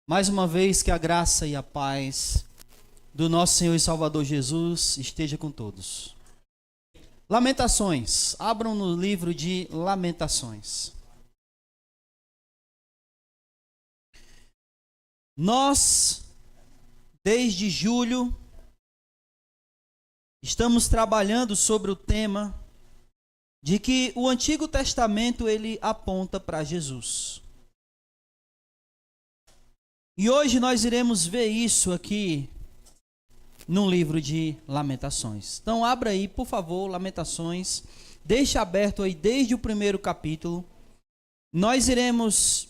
Mais uma vez, que a graça e a paz do nosso Senhor e Salvador Jesus esteja com todos. Lamentações. Abram no livro de Lamentações. Nós, desde julho, estamos trabalhando sobre o tema de que o Antigo Testamento ele aponta para Jesus. E hoje nós iremos ver isso aqui no livro de Lamentações. Então abra aí, por favor, Lamentações. Deixe aberto aí desde o primeiro capítulo. Nós iremos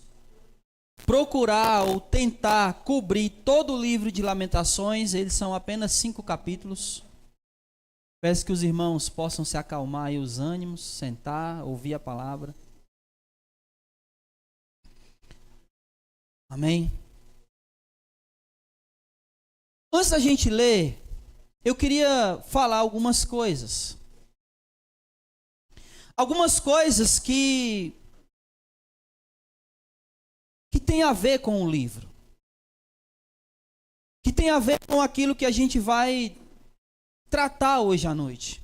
procurar ou tentar cobrir todo o livro de Lamentações. Eles são apenas 5 capítulos. Peço que os irmãos possam se acalmar aí os ânimos, sentar, ouvir a palavra. Amém? Antes da gente ler, eu queria falar algumas coisas. Algumas coisas que tem a ver com o livro. Que tem a ver com aquilo que a gente vai tratar hoje à noite.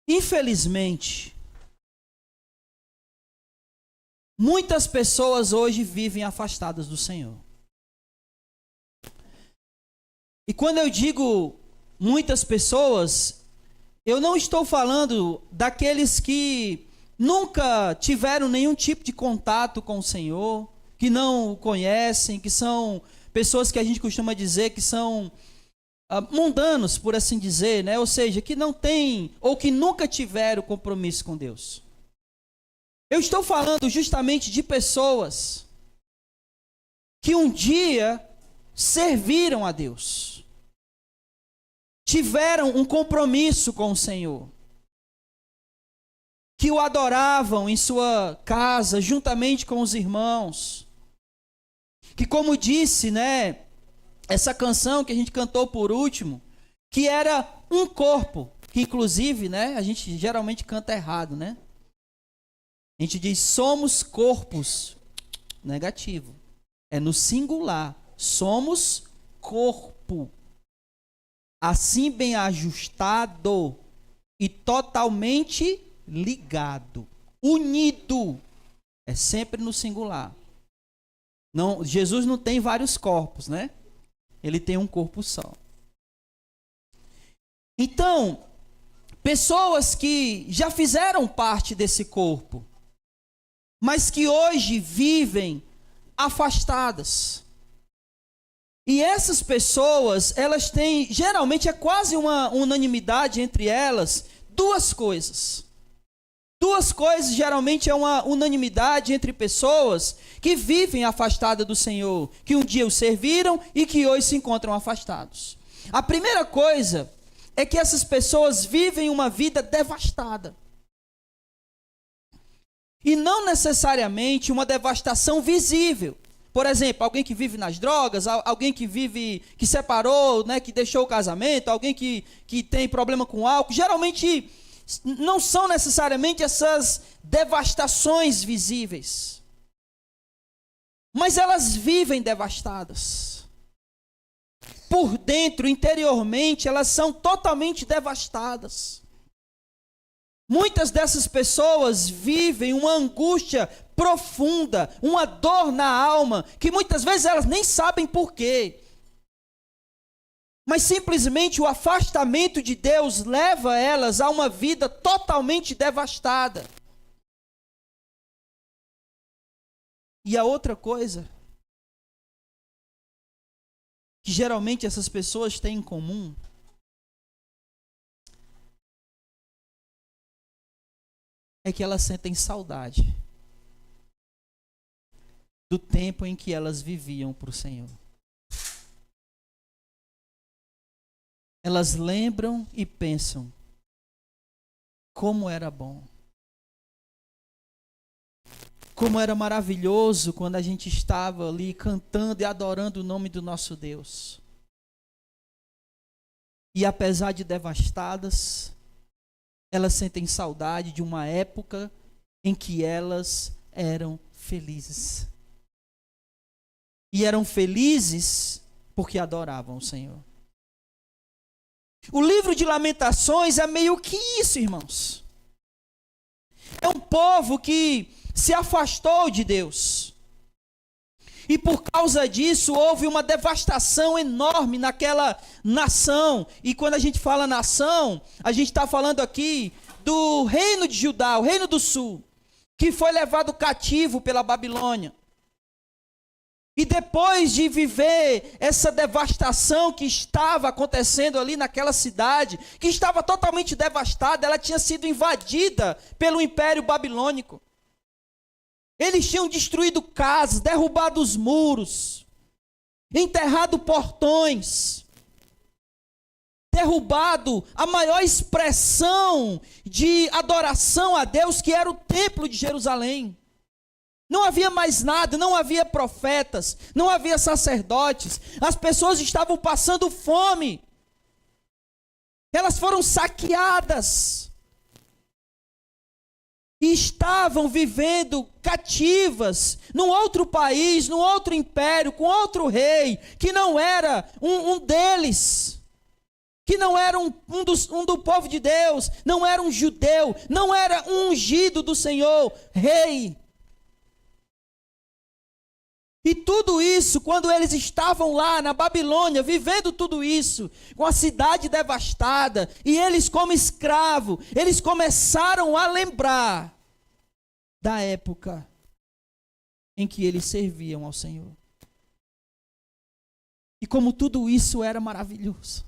Infelizmente, muitas pessoas hoje vivem afastadas do Senhor. E quando eu digo muitas pessoas, eu não estou falando daqueles que nunca tiveram nenhum tipo de contato com o Senhor, que não o conhecem, que são pessoas que a gente costuma dizer que são mundanos, por assim dizer, né? Ou seja, que não têm ou que nunca tiveram compromisso com Deus. Eu estou falando justamente de pessoas que um dia serviram a Deus, tiveram um compromisso com o Senhor, que o adoravam em sua casa, juntamente com os irmãos, que como disse, né, essa canção que a gente cantou por último, que era um corpo, que inclusive, né, a gente geralmente canta errado, né? A gente diz, somos corpos. Negativo. É no singular. Somos corpo. Assim bem ajustado e totalmente ligado. Unido. É sempre no singular. Não, Jesus não tem vários corpos, né? Ele tem um corpo só. Então, pessoas que já fizeram parte desse corpo, mas que hoje vivem afastadas. E essas pessoas, elas têm, geralmente é quase uma unanimidade entre elas, duas coisas. Duas coisas geralmente é uma unanimidade entre pessoas que vivem afastadas do Senhor, que um dia o serviram e que hoje se encontram afastados. A primeira coisa é que essas pessoas vivem uma vida devastada. E não necessariamente uma devastação visível. Por exemplo, alguém que vive nas drogas, alguém que vive, que separou, né, que deixou o casamento, alguém que tem problema com álcool. Geralmente não são necessariamente essas devastações visíveis. Mas elas vivem devastadas. Por dentro, interiormente, elas são totalmente devastadas. Muitas dessas pessoas vivem uma angústia profunda, uma dor na alma, que muitas vezes elas nem sabem por quê. Mas simplesmente o afastamento de Deus leva elas a uma vida totalmente devastada. E a outra coisa que geralmente essas pessoas têm em comum é que elas sentem saudade do tempo em que elas viviam para o Senhor. Elas lembram e pensam como era bom. Como era maravilhoso quando a gente estava ali cantando e adorando o nome do nosso Deus. E apesar de devastadas, elas sentem saudade de uma época em que elas eram felizes. E eram felizes porque adoravam o Senhor. O livro de Lamentações é meio que isso, irmãos. É um povo que se afastou de Deus. E por causa disso houve uma devastação enorme naquela nação. E quando a gente fala nação, a gente está falando aqui do reino de Judá, o reino do sul, que foi levado cativo pela Babilônia. E depois de viver essa devastação que estava acontecendo ali naquela cidade, que estava totalmente devastada, ela tinha sido invadida pelo Império Babilônico. Eles tinham destruído casas, derrubado os muros, enterrado portões, derrubado a maior expressão de adoração a Deus, que era o templo de Jerusalém. Não havia mais nada, não havia profetas, não havia sacerdotes. As pessoas estavam passando fome. Elas foram saqueadas. E estavam vivendo cativas num outro país, num outro império, com outro rei, que não era um deles, que não era um do povo de Deus, não era um judeu, não era um ungido do Senhor, rei. E tudo isso, quando eles estavam lá na Babilônia, vivendo tudo isso, com a cidade devastada, e eles como escravos, eles começaram a lembrar da época em que eles serviam ao Senhor. E como tudo isso era maravilhoso.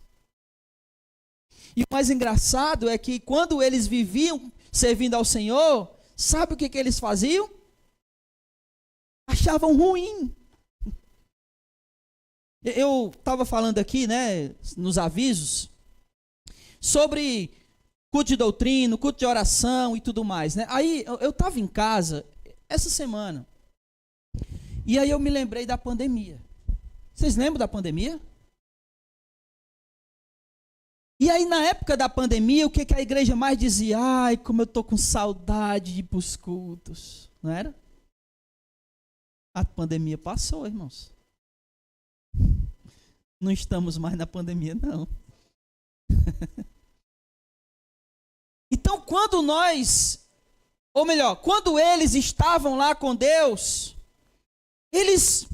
E o mais engraçado é que quando eles viviam servindo ao Senhor, sabe o que eles faziam? Achavam ruim. Eu estava falando aqui, né, nos avisos, sobre culto de doutrina, culto de oração e tudo mais, né? Aí eu estava em casa essa semana, e aí eu me lembrei da pandemia. Vocês lembram da pandemia? E aí na época da pandemia, o que a igreja mais dizia? Ai, como eu estou com saudade de ir para os cultos, não era? A pandemia passou, irmãos. Não estamos mais na pandemia, não. Então, quando quando eles estavam lá com Deus, eles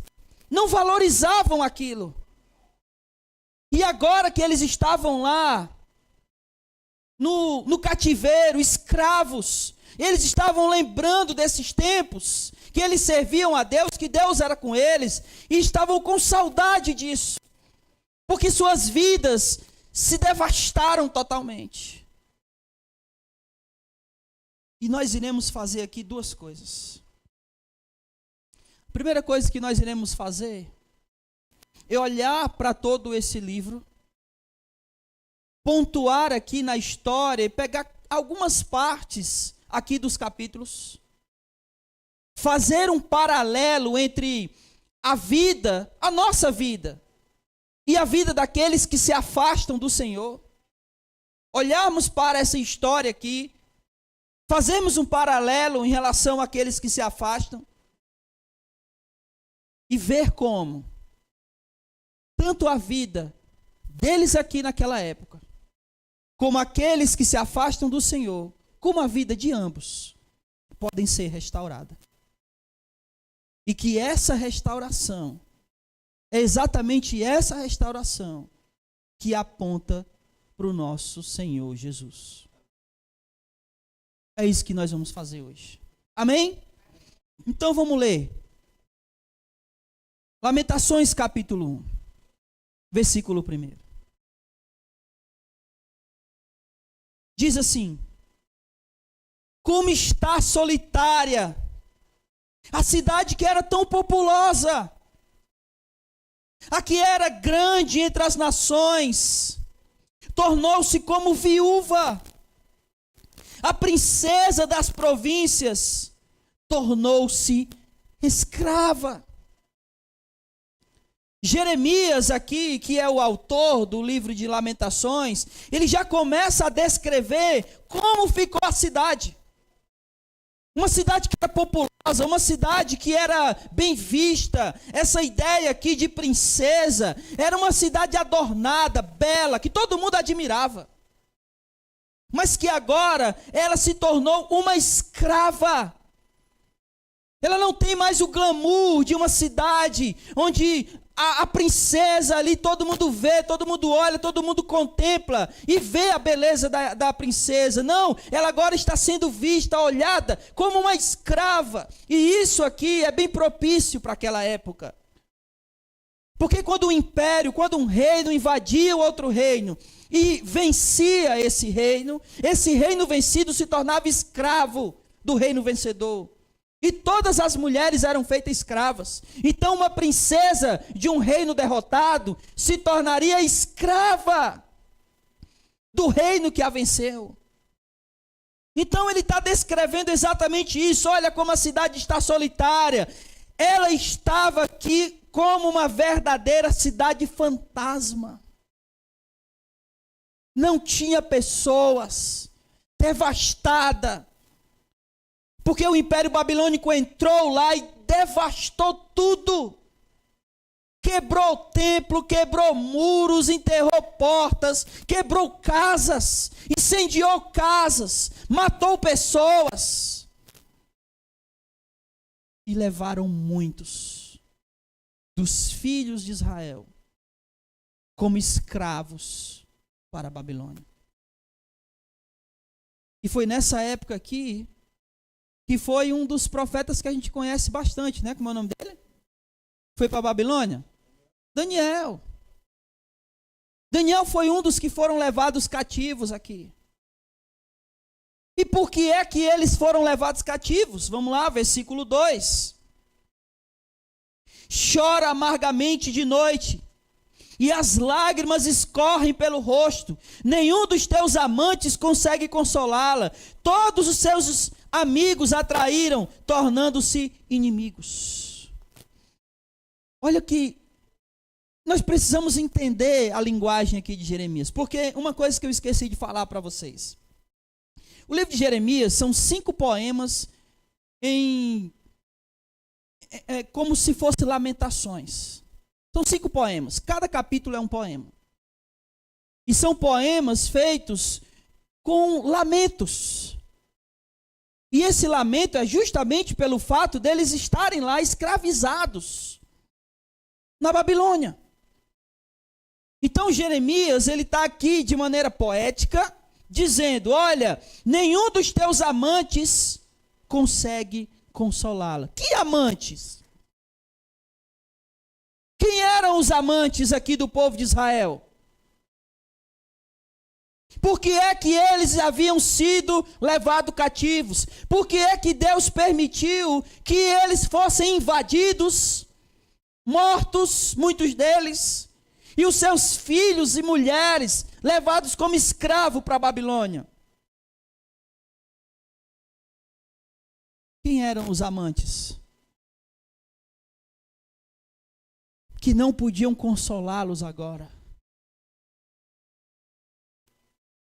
não valorizavam aquilo. E agora que eles estavam lá, no cativeiro, escravos, eles estavam lembrando desses tempos, que eles serviam a Deus, que Deus era com eles, e estavam com saudade disso, porque suas vidas se devastaram totalmente. E nós iremos fazer aqui duas coisas. A primeira coisa que nós iremos fazer é olhar para todo esse livro, pontuar aqui na história e pegar algumas partes aqui dos capítulos, fazer um paralelo entre a vida, a nossa vida, e a vida daqueles que se afastam do Senhor. Olharmos para essa história aqui, fazermos um paralelo em relação àqueles que se afastam, e ver como tanto a vida deles aqui naquela época, como aqueles que se afastam do Senhor, como a vida de ambos, podem ser restauradas. E que essa restauração, é exatamente essa restauração que aponta para o nosso Senhor Jesus. É isso que nós vamos fazer hoje. Amém? Então vamos ler. Lamentações capítulo 1, versículo 1. Diz assim: como está solitária a cidade que era tão populosa, a que era grande entre as nações, tornou-se como viúva. A princesa das províncias tornou-se escrava. Jeremias aqui, que é o autor do livro de Lamentações, ele já começa a descrever como ficou a cidade. Uma cidade que era populosa, uma cidade que era bem vista. Essa ideia aqui de princesa, era uma cidade adornada, bela, que todo mundo admirava. Mas que agora ela se tornou uma escrava. Ela não tem mais o glamour de uma cidade onde a princesa ali, todo mundo vê, todo mundo olha, todo mundo contempla e vê a beleza da princesa. Não, ela agora está sendo vista, olhada como uma escrava. E isso aqui é bem propício para aquela época. Porque quando um reino invadia o outro reino e vencia esse reino vencido se tornava escravo do reino vencedor. E todas as mulheres eram feitas escravas. Então uma princesa de um reino derrotado se tornaria escrava do reino que a venceu. Então ele está descrevendo exatamente isso. Olha como a cidade está solitária. Ela estava aqui como uma verdadeira cidade fantasma. Não tinha pessoas, devastada. Porque o Império Babilônico entrou lá e devastou tudo. Quebrou o templo, quebrou muros, enterrou portas, quebrou casas, incendiou casas, matou pessoas. E levaram muitos dos filhos de Israel como escravos para a Babilônia. E foi nessa época aqui que foi um dos profetas que a gente conhece bastante, né? Como é o nome dele? Foi para a Babilônia? Daniel. Daniel foi um dos que foram levados cativos aqui. E por que é que eles foram levados cativos? Vamos lá, versículo 2. Chora amargamente de noite, e as lágrimas escorrem pelo rosto. Nenhum dos teus amantes consegue consolá-la. Todos os seus amigos a traíram, tornando-se inimigos. Olha que nós precisamos entender a linguagem aqui de Jeremias, porque uma coisa que eu esqueci de falar para vocês. O livro de Jeremias são 5 poemas como se fossem lamentações. São 5 poemas, cada capítulo é um poema. E são poemas feitos com lamentos. E esse lamento é justamente pelo fato deles estarem lá escravizados na Babilônia. Então Jeremias, ele está aqui de maneira poética, dizendo, olha, nenhum dos teus amantes consegue consolá-la. Que amantes? Quem eram os amantes aqui do povo de Israel? Por que é que eles haviam sido levados cativos? Por que é que Deus permitiu que eles fossem invadidos, mortos, muitos deles, e os seus filhos e mulheres levados como escravo para a Babilônia? Quem eram os amantes? Que não podiam consolá-los agora.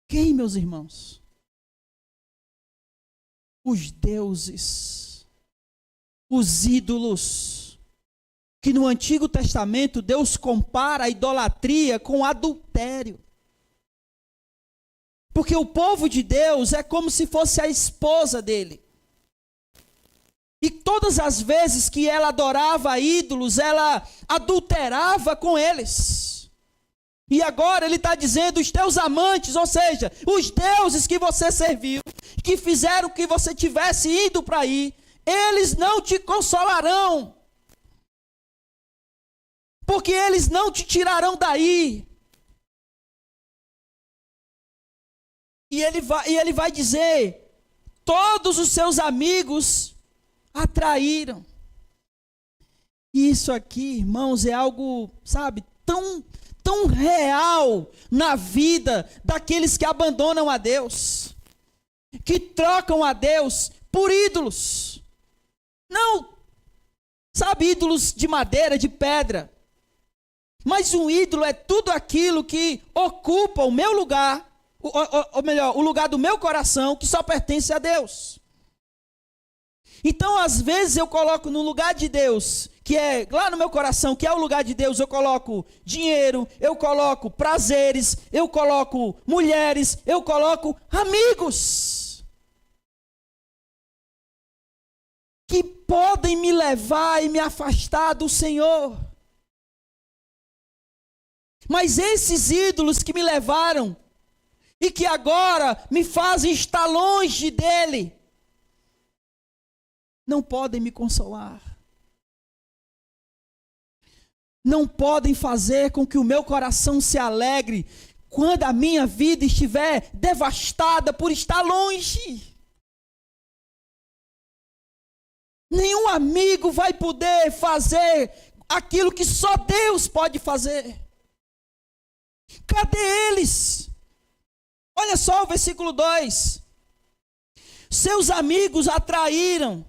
Quem, meus irmãos? Os deuses, os ídolos, que no Antigo Testamento Deus compara a idolatria com adultério. Porque o povo de Deus é como se fosse a esposa dele. E todas as vezes que ela adorava ídolos, ela adulterava com eles. E agora ele está dizendo, os teus amantes, ou seja, os deuses que você serviu, que fizeram que você tivesse ido para aí, eles não te consolarão. Porque eles não te tirarão daí. E ele vai dizer, todos os seus amigos atraíram. E isso aqui, irmãos, é algo, sabe, tão real na vida daqueles que abandonam a Deus, que trocam a Deus por ídolos. Não, sabe, ídolos de madeira, de pedra. Mas um ídolo é tudo aquilo que ocupa o meu lugar, ou melhor, o lugar do meu coração, que só pertence a Deus. Então, às vezes, eu coloco no lugar de Deus, que é lá no meu coração, que é o lugar de Deus, eu coloco dinheiro, eu coloco prazeres, eu coloco mulheres, eu coloco amigos, que podem me levar e me afastar do Senhor. Mas esses ídolos que me levaram, e que agora me fazem estar longe dele, não podem me consolar. Não podem fazer com que o meu coração se alegre quando a minha vida estiver devastada por estar longe. Nenhum amigo vai poder fazer aquilo que só Deus pode fazer. Cadê eles? Olha só o versículo 2. Seus amigos atraíram,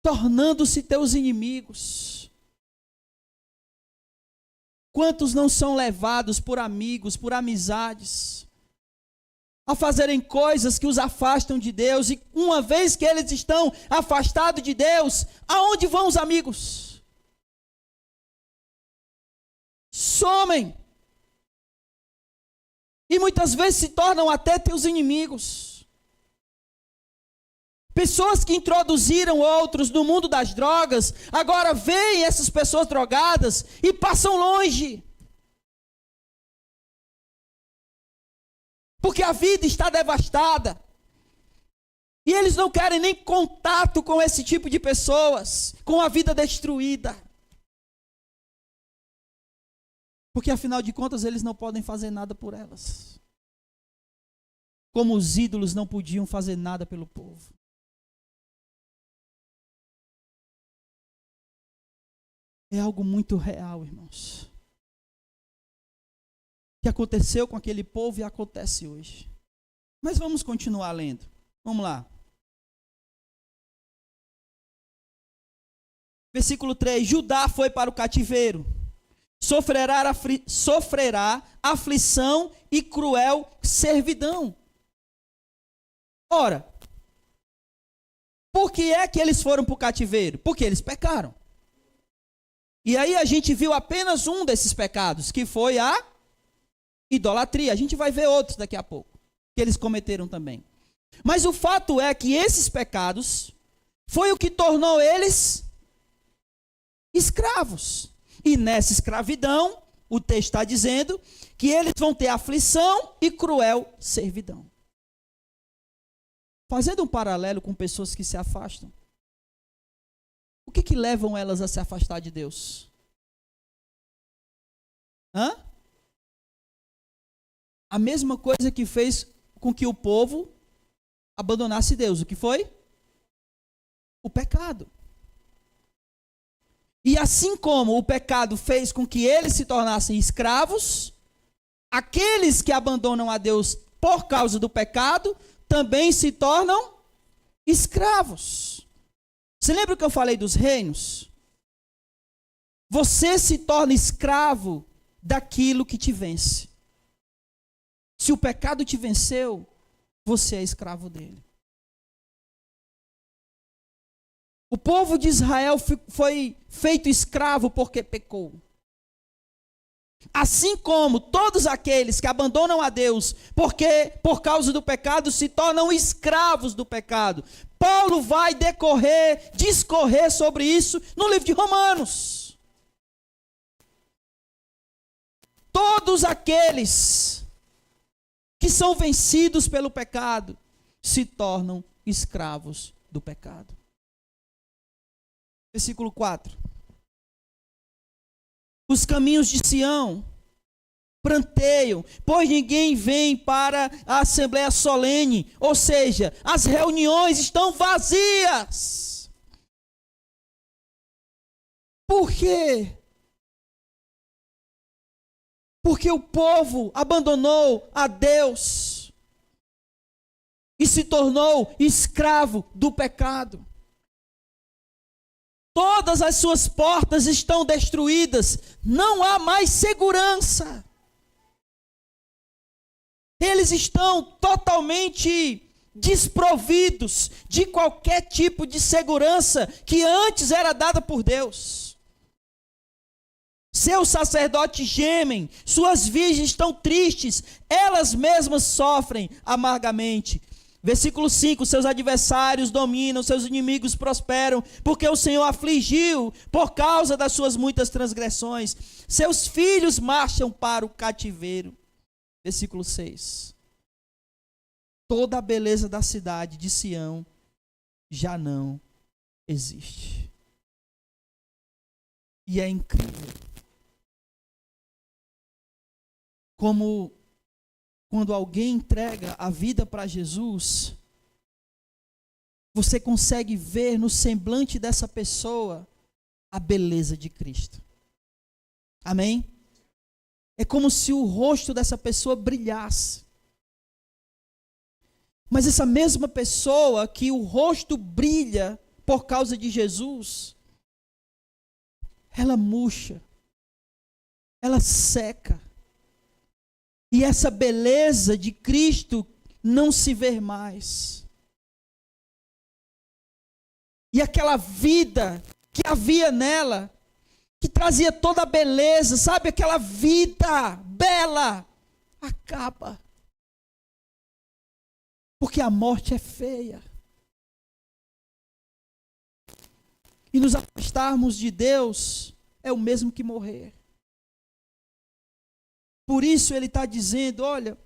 tornando-se teus inimigos. Quantos não são levados por amigos, por amizades, a fazerem coisas que os afastam de Deus, e uma vez que eles estão afastados de Deus, aonde vão os amigos? Somem. E muitas vezes se tornam até teus inimigos. Pessoas que introduziram outros no mundo das drogas, agora veem essas pessoas drogadas e passam longe. Porque a vida está devastada. E eles não querem nem contato com esse tipo de pessoas, com a vida destruída. Porque afinal de contas eles não podem fazer nada por elas. Como os ídolos não podiam fazer nada pelo povo. É algo muito real, irmãos. Que aconteceu com aquele povo e acontece hoje. Mas vamos continuar lendo. Vamos lá. Versículo 3. Judá foi para o cativeiro. Sofrerá aflição e cruel servidão. Ora, por que é que eles foram para o cativeiro? Porque eles pecaram. E aí a gente viu apenas um desses pecados, que foi a idolatria. A gente vai ver outros daqui a pouco, que eles cometeram também. Mas o fato é que esses pecados foi o que tornou eles escravos. E nessa escravidão, o texto está dizendo que eles vão ter aflição e cruel servidão. Fazendo um paralelo com pessoas que se afastam. O que levam elas a se afastar de Deus? A mesma coisa que fez com que o povo abandonasse Deus. O que foi? O pecado. E assim como o pecado fez com que eles se tornassem escravos, aqueles que abandonam a Deus por causa do pecado, também se tornam escravos. Você lembra que eu falei dos reinos? Você se torna escravo daquilo que te vence. Se o pecado te venceu, você é escravo dele. O povo de Israel foi feito escravo porque pecou. Assim como todos aqueles que abandonam a Deus porque por causa do pecado se tornam escravos do pecado. Paulo vai discorrer sobre isso no livro de Romanos. Todos aqueles que são vencidos pelo pecado se tornam escravos do pecado. Versículo 4. Os caminhos de Sião pranteiam, pois ninguém vem para a assembleia solene, ou seja, as reuniões estão vazias. Por quê? Porque o povo abandonou a Deus e se tornou escravo do pecado. Todas as suas portas estão destruídas, não há mais segurança. Eles estão totalmente desprovidos de qualquer tipo de segurança que antes era dada por Deus. Seus sacerdotes gemem, suas virgens estão tristes, elas mesmas sofrem amargamente. Versículo 5, seus adversários dominam, seus inimigos prosperam, porque o Senhor afligiu por causa das suas muitas transgressões. Seus filhos marcham para o cativeiro. Versículo 6. Toda a beleza da cidade de Sião já não existe. E é incrível como quando alguém entrega a vida para Jesus, você consegue ver no semblante dessa pessoa a beleza de Cristo. Amém? É como se o rosto dessa pessoa brilhasse. Mas essa mesma pessoa que o rosto brilha por causa de Jesus, ela murcha, ela seca. E essa beleza de Cristo não se vê mais. E aquela vida que havia nela, que trazia toda a beleza, sabe? Aquela vida bela, acaba. Porque a morte é feia. E nos afastarmos de Deus é o mesmo que morrer. Por isso ele está dizendo, olha,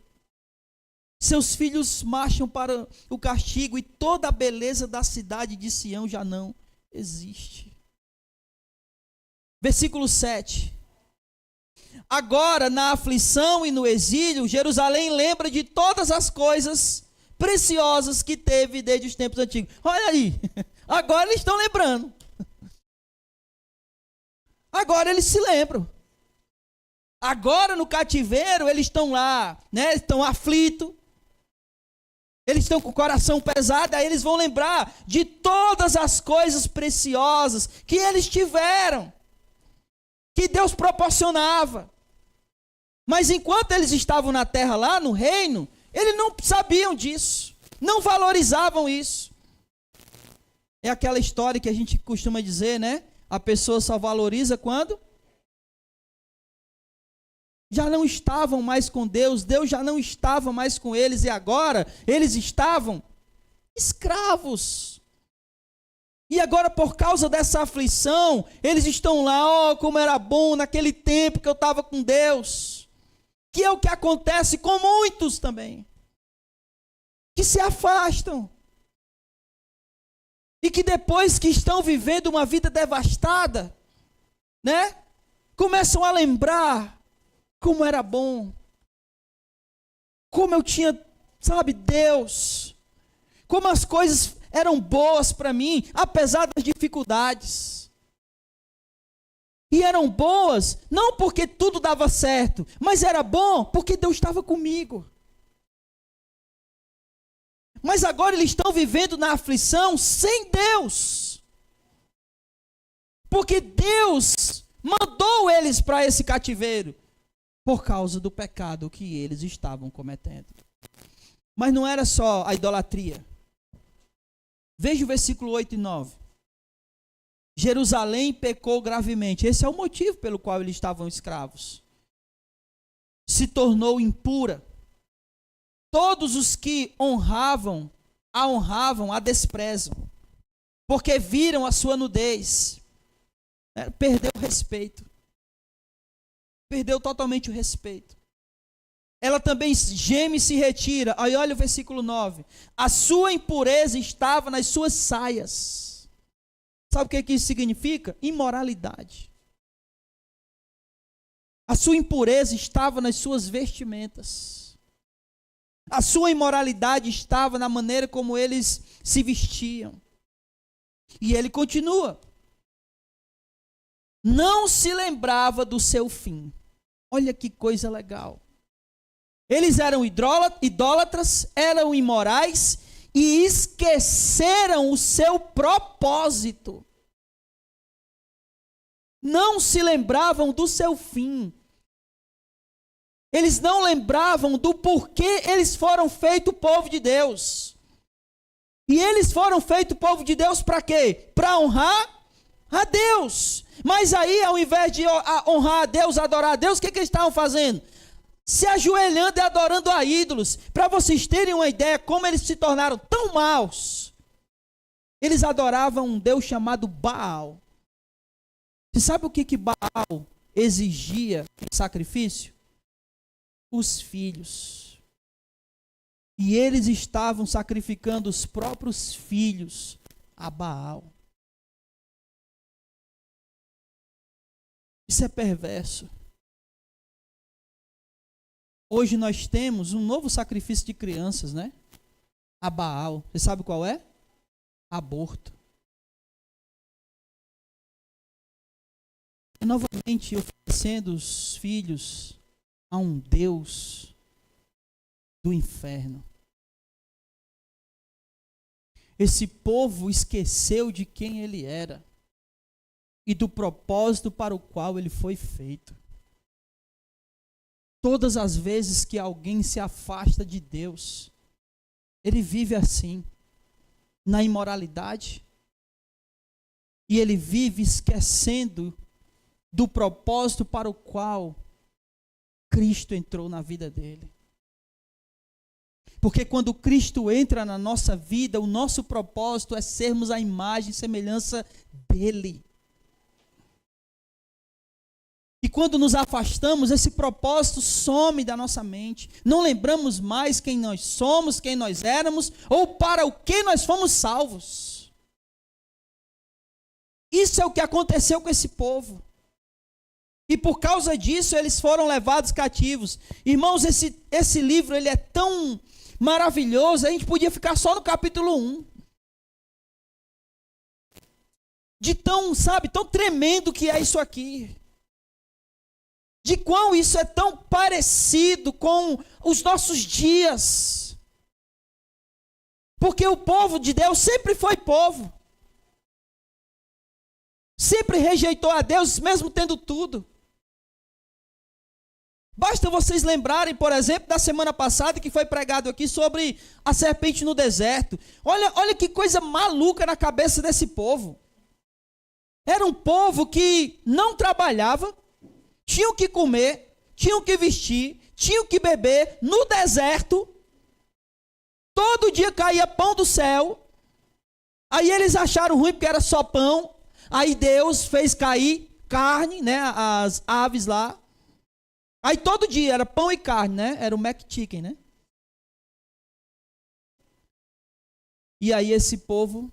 seus filhos marcham para o castigo e toda a beleza da cidade de Sião já não existe. Versículo 7. Agora, na aflição e no exílio, Jerusalém lembra de todas as coisas preciosas que teve desde os tempos antigos. Olha aí, agora eles estão lembrando. Agora eles se lembram. Agora no cativeiro eles estão lá, né? Estão aflitos. Eles estão com o coração pesado, aí eles vão lembrar de todas as coisas preciosas que eles tiveram, que Deus proporcionava. Mas enquanto eles estavam na terra lá, no reino, eles não sabiam disso, não valorizavam isso. É aquela história que a gente costuma dizer, né? A pessoa só valoriza quando já não estavam mais com Deus, Deus já não estava mais com eles, e agora eles estavam escravos. E agora, por causa dessa aflição, eles estão lá, como era bom naquele tempo que eu estava com Deus. Que é o que acontece com muitos também, que se afastam. E que depois que estão vivendo uma vida devastada, né? Começam a lembrar como era bom, como eu tinha, sabe, Deus, como as coisas eram boas para mim, apesar das dificuldades. E eram boas, não porque tudo dava certo, mas era bom porque Deus estava comigo. Mas agora eles estão vivendo na aflição sem Deus, porque Deus mandou eles para esse cativeiro, por causa do pecado que eles estavam cometendo. Mas não era só a idolatria. Veja o versículo 8 e 9. Jerusalém pecou gravemente. Esse é o motivo pelo qual eles estavam escravos. Se tornou impura. Todos os que honravam, a desprezam. Porque viram a sua nudez. Perdeu o respeito. Perdeu totalmente o respeito. Ela também geme e se retira. Aí olha o versículo 9. A sua impureza estava nas suas saias. Sabe o que isso significa? Imoralidade. A sua impureza estava nas suas vestimentas. A sua imoralidade estava na maneira como eles se vestiam. E ele continua. Não se lembrava do seu fim. Olha que coisa legal. Eles eram idólatras, eram imorais e esqueceram o seu propósito. Não se lembravam do seu fim. Eles não lembravam do porquê eles foram feitos povo de Deus. E eles foram feitos povo de Deus para quê? Para honrar a Deus. Mas aí, ao invés de honrar a Deus, adorar a Deus, o que eles estavam fazendo? Se ajoelhando e adorando a ídolos. Para vocês terem uma ideia como eles se tornaram tão maus. Eles adoravam um Deus chamado Baal. Você sabe o que Baal exigia em sacrifício? Os filhos. E eles estavam sacrificando os próprios filhos a Baal. Isso é perverso. Hoje nós temos um novo sacrifício de crianças, né? A Baal. Você sabe qual é? Aborto. E novamente oferecendo os filhos a um Deus do inferno. Esse povo esqueceu de quem ele era e do propósito para o qual ele foi feito. Todas as vezes que alguém se afasta de Deus, ele vive assim, na imoralidade, e ele vive esquecendo do propósito para o qual Cristo entrou na vida dele. Porque quando Cristo entra na nossa vida, o nosso propósito é sermos a imagem e semelhança dele. E quando nos afastamos, esse propósito some da nossa mente. Não lembramos mais quem nós somos, quem nós éramos, ou para o que nós fomos salvos. Isso é o que aconteceu com esse povo. E por causa disso, eles foram levados cativos. Irmãos, esse livro ele é tão maravilhoso, a gente podia ficar só no capítulo 1. De tão, tão tremendo que é isso aqui. De quão isso é tão parecido com os nossos dias. Porque o povo de Deus sempre foi povo. Sempre rejeitou a Deus, mesmo tendo tudo. Basta vocês lembrarem, por exemplo, da semana passada que foi pregado aqui sobre a serpente no deserto. Olha que coisa maluca na cabeça desse povo. Era um povo que não trabalhava, tinham que comer, tinham que vestir, tinham que beber no deserto. Todo dia caía pão do céu. Aí eles acharam ruim porque era só pão. Aí Deus fez cair carne, né, as aves lá. Aí todo dia era pão e carne, né? Era o McChicken, né? E aí esse povo,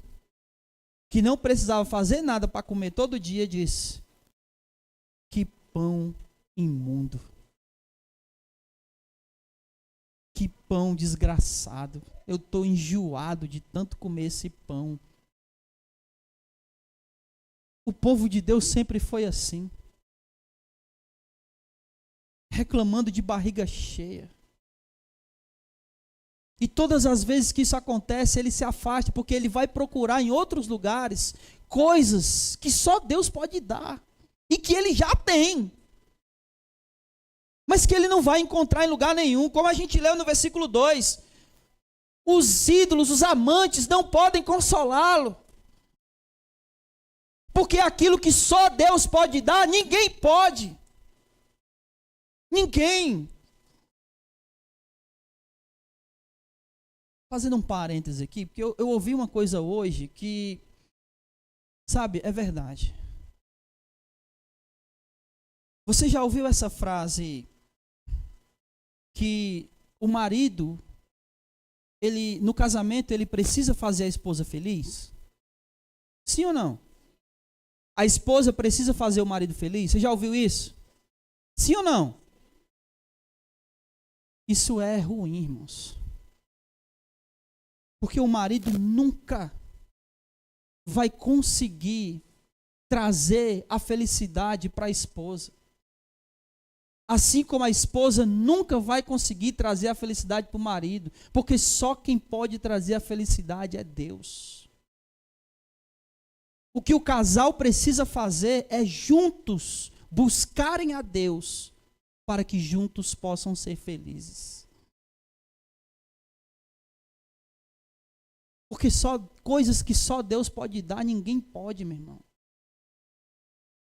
que não precisava fazer nada para comer todo dia, disse: que pão imundo. Que pão desgraçado. Eu estou enjoado de tanto comer esse pão. O povo de Deus sempre foi assim. Reclamando de barriga cheia. E todas as vezes que isso acontece, ele se afasta, porque ele vai procurar em outros lugares coisas que só Deus pode dar. E que ele já tem. Mas que ele não vai encontrar em lugar nenhum. Como a gente leu no versículo 2. Os ídolos, os amantes não podem consolá-lo. Porque aquilo que só Deus pode dar, ninguém pode. Ninguém. Fazendo um parêntese aqui, porque eu ouvi uma coisa hoje que, é verdade. Você já ouviu essa frase que o marido, no casamento, ele precisa fazer a esposa feliz? Sim ou não? A esposa precisa fazer o marido feliz? Você já ouviu isso? Sim ou não? Isso é ruim, irmãos. Porque o marido nunca vai conseguir trazer a felicidade para a esposa. Assim como a esposa nunca vai conseguir trazer a felicidade para o marido. Porque só quem pode trazer a felicidade é Deus. O que o casal precisa fazer é juntos buscarem a Deus, para que juntos possam ser felizes. Porque só coisas que só Deus pode dar, ninguém pode, meu irmão.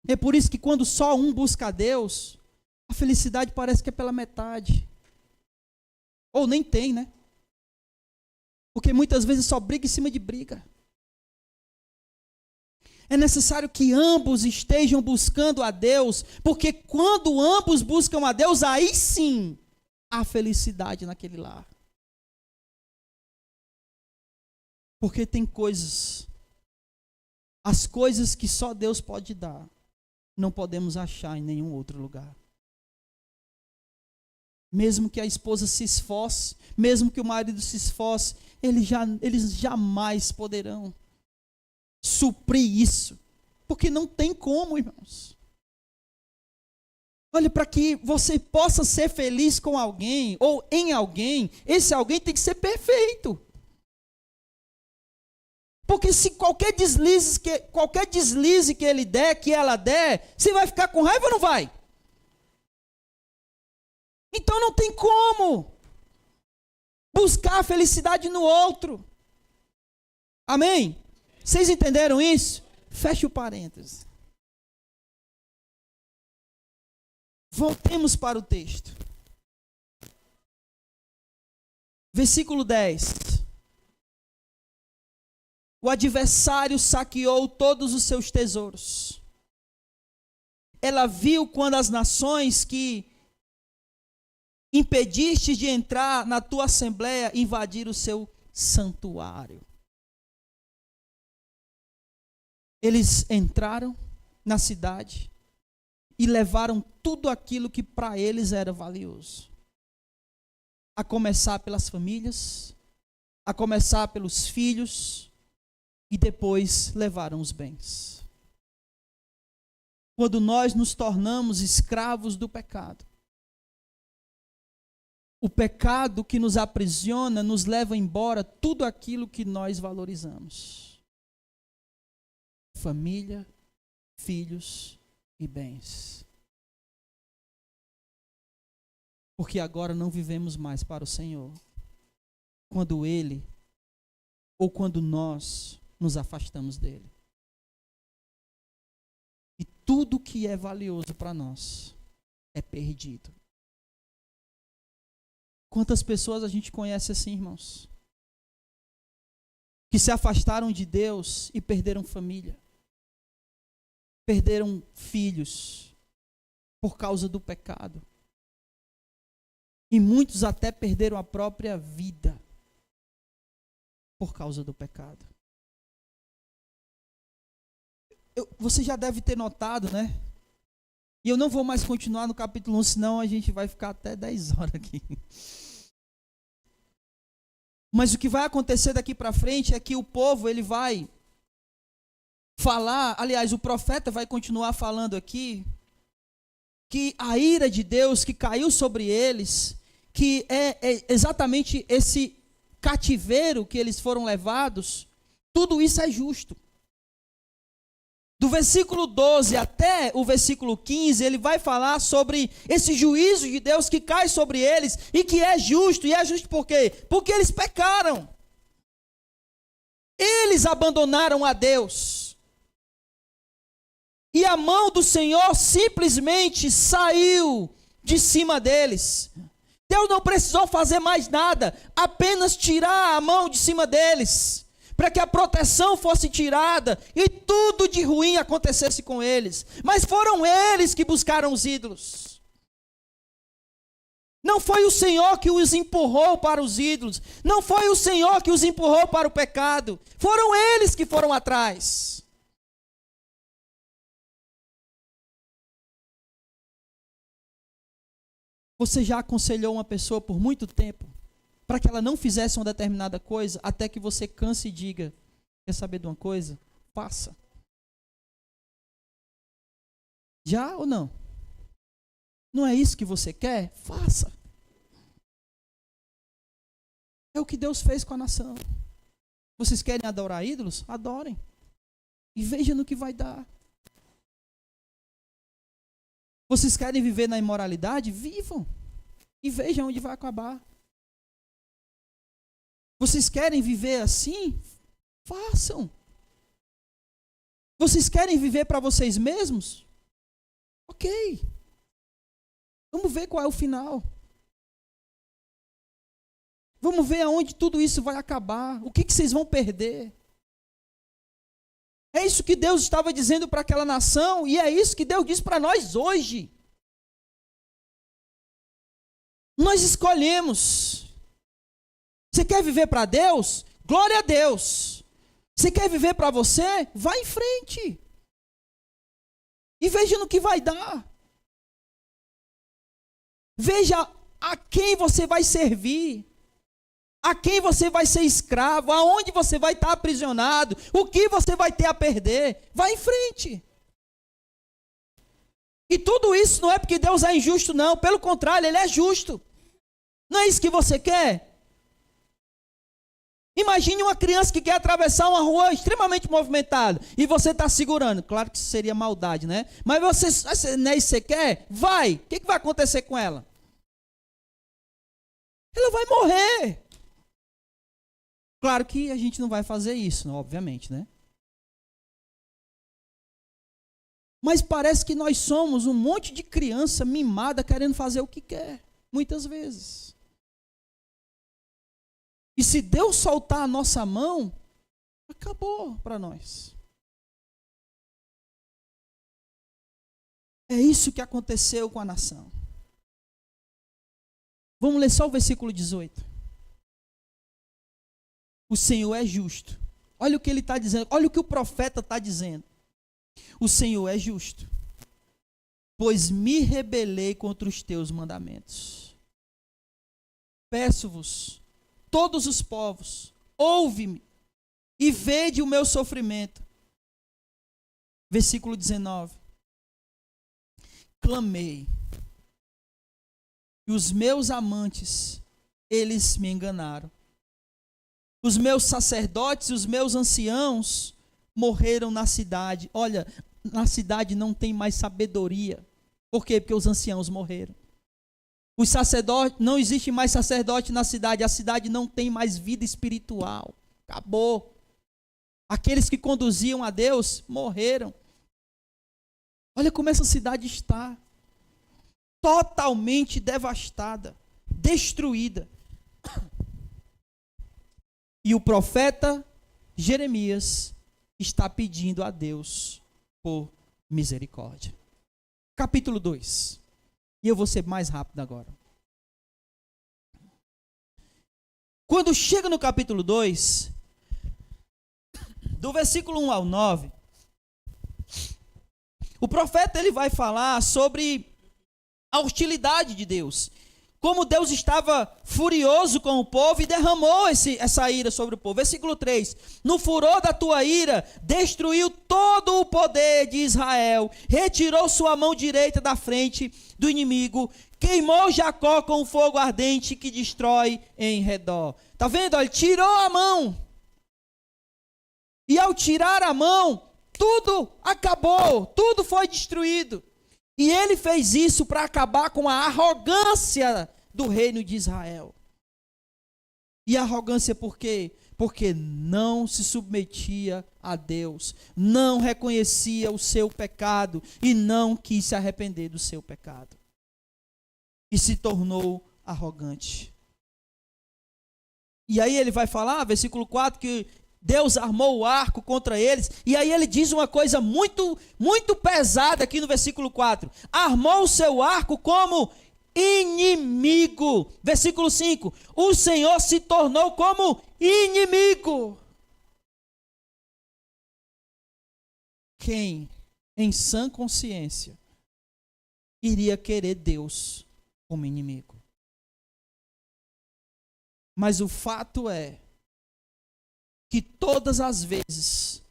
É por isso que quando só um busca a Deus, a felicidade parece que é pela metade. Ou nem tem, né? Porque muitas vezes só briga em cima de briga. É necessário que ambos estejam buscando a Deus, porque quando ambos buscam a Deus, aí sim há felicidade naquele lar. Porque tem coisas, as coisas que só Deus pode dar, não podemos achar em nenhum outro lugar. Mesmo que a esposa se esforce, mesmo que o marido se esforce, eles jamais poderão suprir isso. Porque não tem como, irmãos. Olha, para que você possa ser feliz com alguém, ou em alguém, esse alguém tem que ser perfeito. Porque se qualquer deslize que ele der, que ela der, você vai ficar com raiva ou não vai? Então não tem como buscar a felicidade no outro. Amém? Vocês entenderam isso? Feche o parênteses. Voltemos para o texto. Versículo 10. O adversário saqueou todos os seus tesouros. Ela viu quando as nações que impediste de entrar na tua assembleia invadiram o seu santuário. Eles entraram na cidade e levaram tudo aquilo que para eles era valioso. A começar pelas famílias, a começar pelos filhos, e depois levaram os bens. Quando nós nos tornamos escravos do pecado, o pecado que nos aprisiona nos leva embora tudo aquilo que nós valorizamos. Família, filhos e bens. Porque agora não vivemos mais para o Senhor. Quando Ele, ou quando nós nos afastamos dele. E tudo que é valioso para nós é perdido. Quantas pessoas a gente conhece assim, irmãos? Que se afastaram de Deus e perderam família. Perderam filhos por causa do pecado. E muitos até perderam a própria vida por causa do pecado. Você já deve ter notado, né? E eu não vou mais continuar no capítulo 1, senão a gente vai ficar até 10 horas aqui. Mas o que vai acontecer daqui para frente é que o povo, ele vai falar, aliás, o profeta vai continuar falando aqui, que a ira de Deus que caiu sobre eles, que é exatamente esse cativeiro que eles foram levados, tudo isso é justo. Do versículo 12 até o versículo 15, ele vai falar sobre esse juízo de Deus que cai sobre eles e que é justo. E é justo por quê? Porque eles pecaram. Eles abandonaram a Deus. E a mão do Senhor simplesmente saiu de cima deles. Deus não precisou fazer mais nada, apenas tirar a mão de cima deles, para que a proteção fosse tirada e tudo de ruim acontecesse com eles. Mas foram eles que buscaram os ídolos. Não foi o Senhor que os empurrou para os ídolos. Não foi o Senhor que os empurrou para o pecado. Foram eles que foram atrás. Você já aconselhou uma pessoa por muito tempo para que ela não fizesse uma determinada coisa, até que você canse e diga: quer saber de uma coisa? Faça. Já ou não? Não é isso que você quer? Faça. É o que Deus fez com a nação. Vocês querem adorar ídolos? Adorem. E veja no que vai dar. Vocês querem viver na imoralidade? Vivam. E vejam onde vai acabar. Vocês querem viver assim? Façam. Vocês querem viver para vocês mesmos? Ok. Vamos ver qual é o final. Vamos ver aonde tudo isso vai acabar. O que vocês vão perder? É isso que Deus estava dizendo para aquela nação e é isso que Deus diz para nós hoje. Nós escolhemos. Você quer viver para Deus? Glória a Deus. Você quer viver para você? Vá em frente. E veja no que vai dar. Veja a quem você vai servir. A quem você vai ser escravo. Aonde você vai estar aprisionado. O que você vai ter a perder. Vá em frente. E tudo isso não é porque Deus é injusto, não. Pelo contrário, Ele é justo. Não é isso que você quer? Imagine uma criança que quer atravessar uma rua extremamente movimentada e você está segurando. Claro que isso seria maldade, né? Mas você, não é isso que você quer? Vai. O que vai acontecer com ela? Ela vai morrer. Claro que a gente não vai fazer isso, obviamente, né? Mas parece que nós somos um monte de criança mimada querendo fazer o que quer, muitas vezes. E se Deus soltar a nossa mão, acabou para nós. É isso que aconteceu com a nação. Vamos ler só o versículo 18. O Senhor é justo. Olha o que ele está dizendo, olha o que o profeta está dizendo. O Senhor é justo, pois me rebelei contra os teus mandamentos. Peço-vos, todos os povos, ouve-me e vede o meu sofrimento. Versículo 19. Clamei, e os meus amantes, eles me enganaram. Os meus sacerdotes e os meus anciãos morreram na cidade. Olha, na cidade não tem mais sabedoria. Por quê? Porque os anciãos morreram. Os sacerdotes, não existe mais sacerdote na cidade, a cidade não tem mais vida espiritual. Acabou. Aqueles que conduziam a Deus morreram. Olha como essa cidade está. Totalmente devastada, destruída. E o profeta Jeremias está pedindo a Deus por misericórdia. Capítulo 2. E eu vou ser mais rápido agora. Quando chega no capítulo 2, do versículo 1 ao 9, o profeta ele vai falar sobre a hostilidade de Deus. Como Deus estava furioso com o povo e derramou essa ira sobre o povo. Versículo 3. No furor da tua ira, destruiu todo o poder de Israel, retirou sua mão direita da frente do inimigo, queimou Jacó com um fogo ardente que destrói em redor. Está vendo? Ele tirou a mão. E ao tirar a mão, tudo acabou, tudo foi destruído. E ele fez isso para acabar com a arrogância do reino de Israel. E a arrogância por quê? Porque não se submetia a Deus, não reconhecia o seu pecado e não quis se arrepender do seu pecado. E se tornou arrogante. E aí ele vai falar, versículo 4, que Deus armou o arco contra eles, e aí ele diz uma coisa muito, muito pesada aqui no versículo 4. Armou o seu arco como inimigo. Versículo 5. O Senhor se tornou como inimigo. Quem, em sã consciência, iria querer Deus como inimigo? Mas o fato é que todas as vezes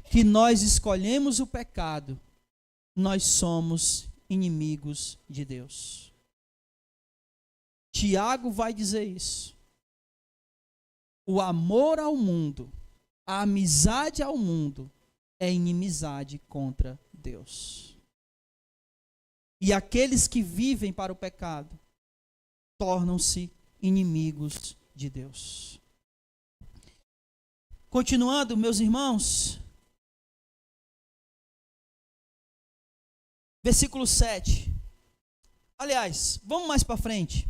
que nós escolhemos o pecado, nós somos inimigos de Deus. Tiago vai dizer isso. O amor ao mundo, a amizade ao mundo, é inimizade contra Deus. E aqueles que vivem para o pecado tornam-se inimigos de Deus. Continuando, meus irmãos. Versículo 7. Aliás, vamos mais para frente.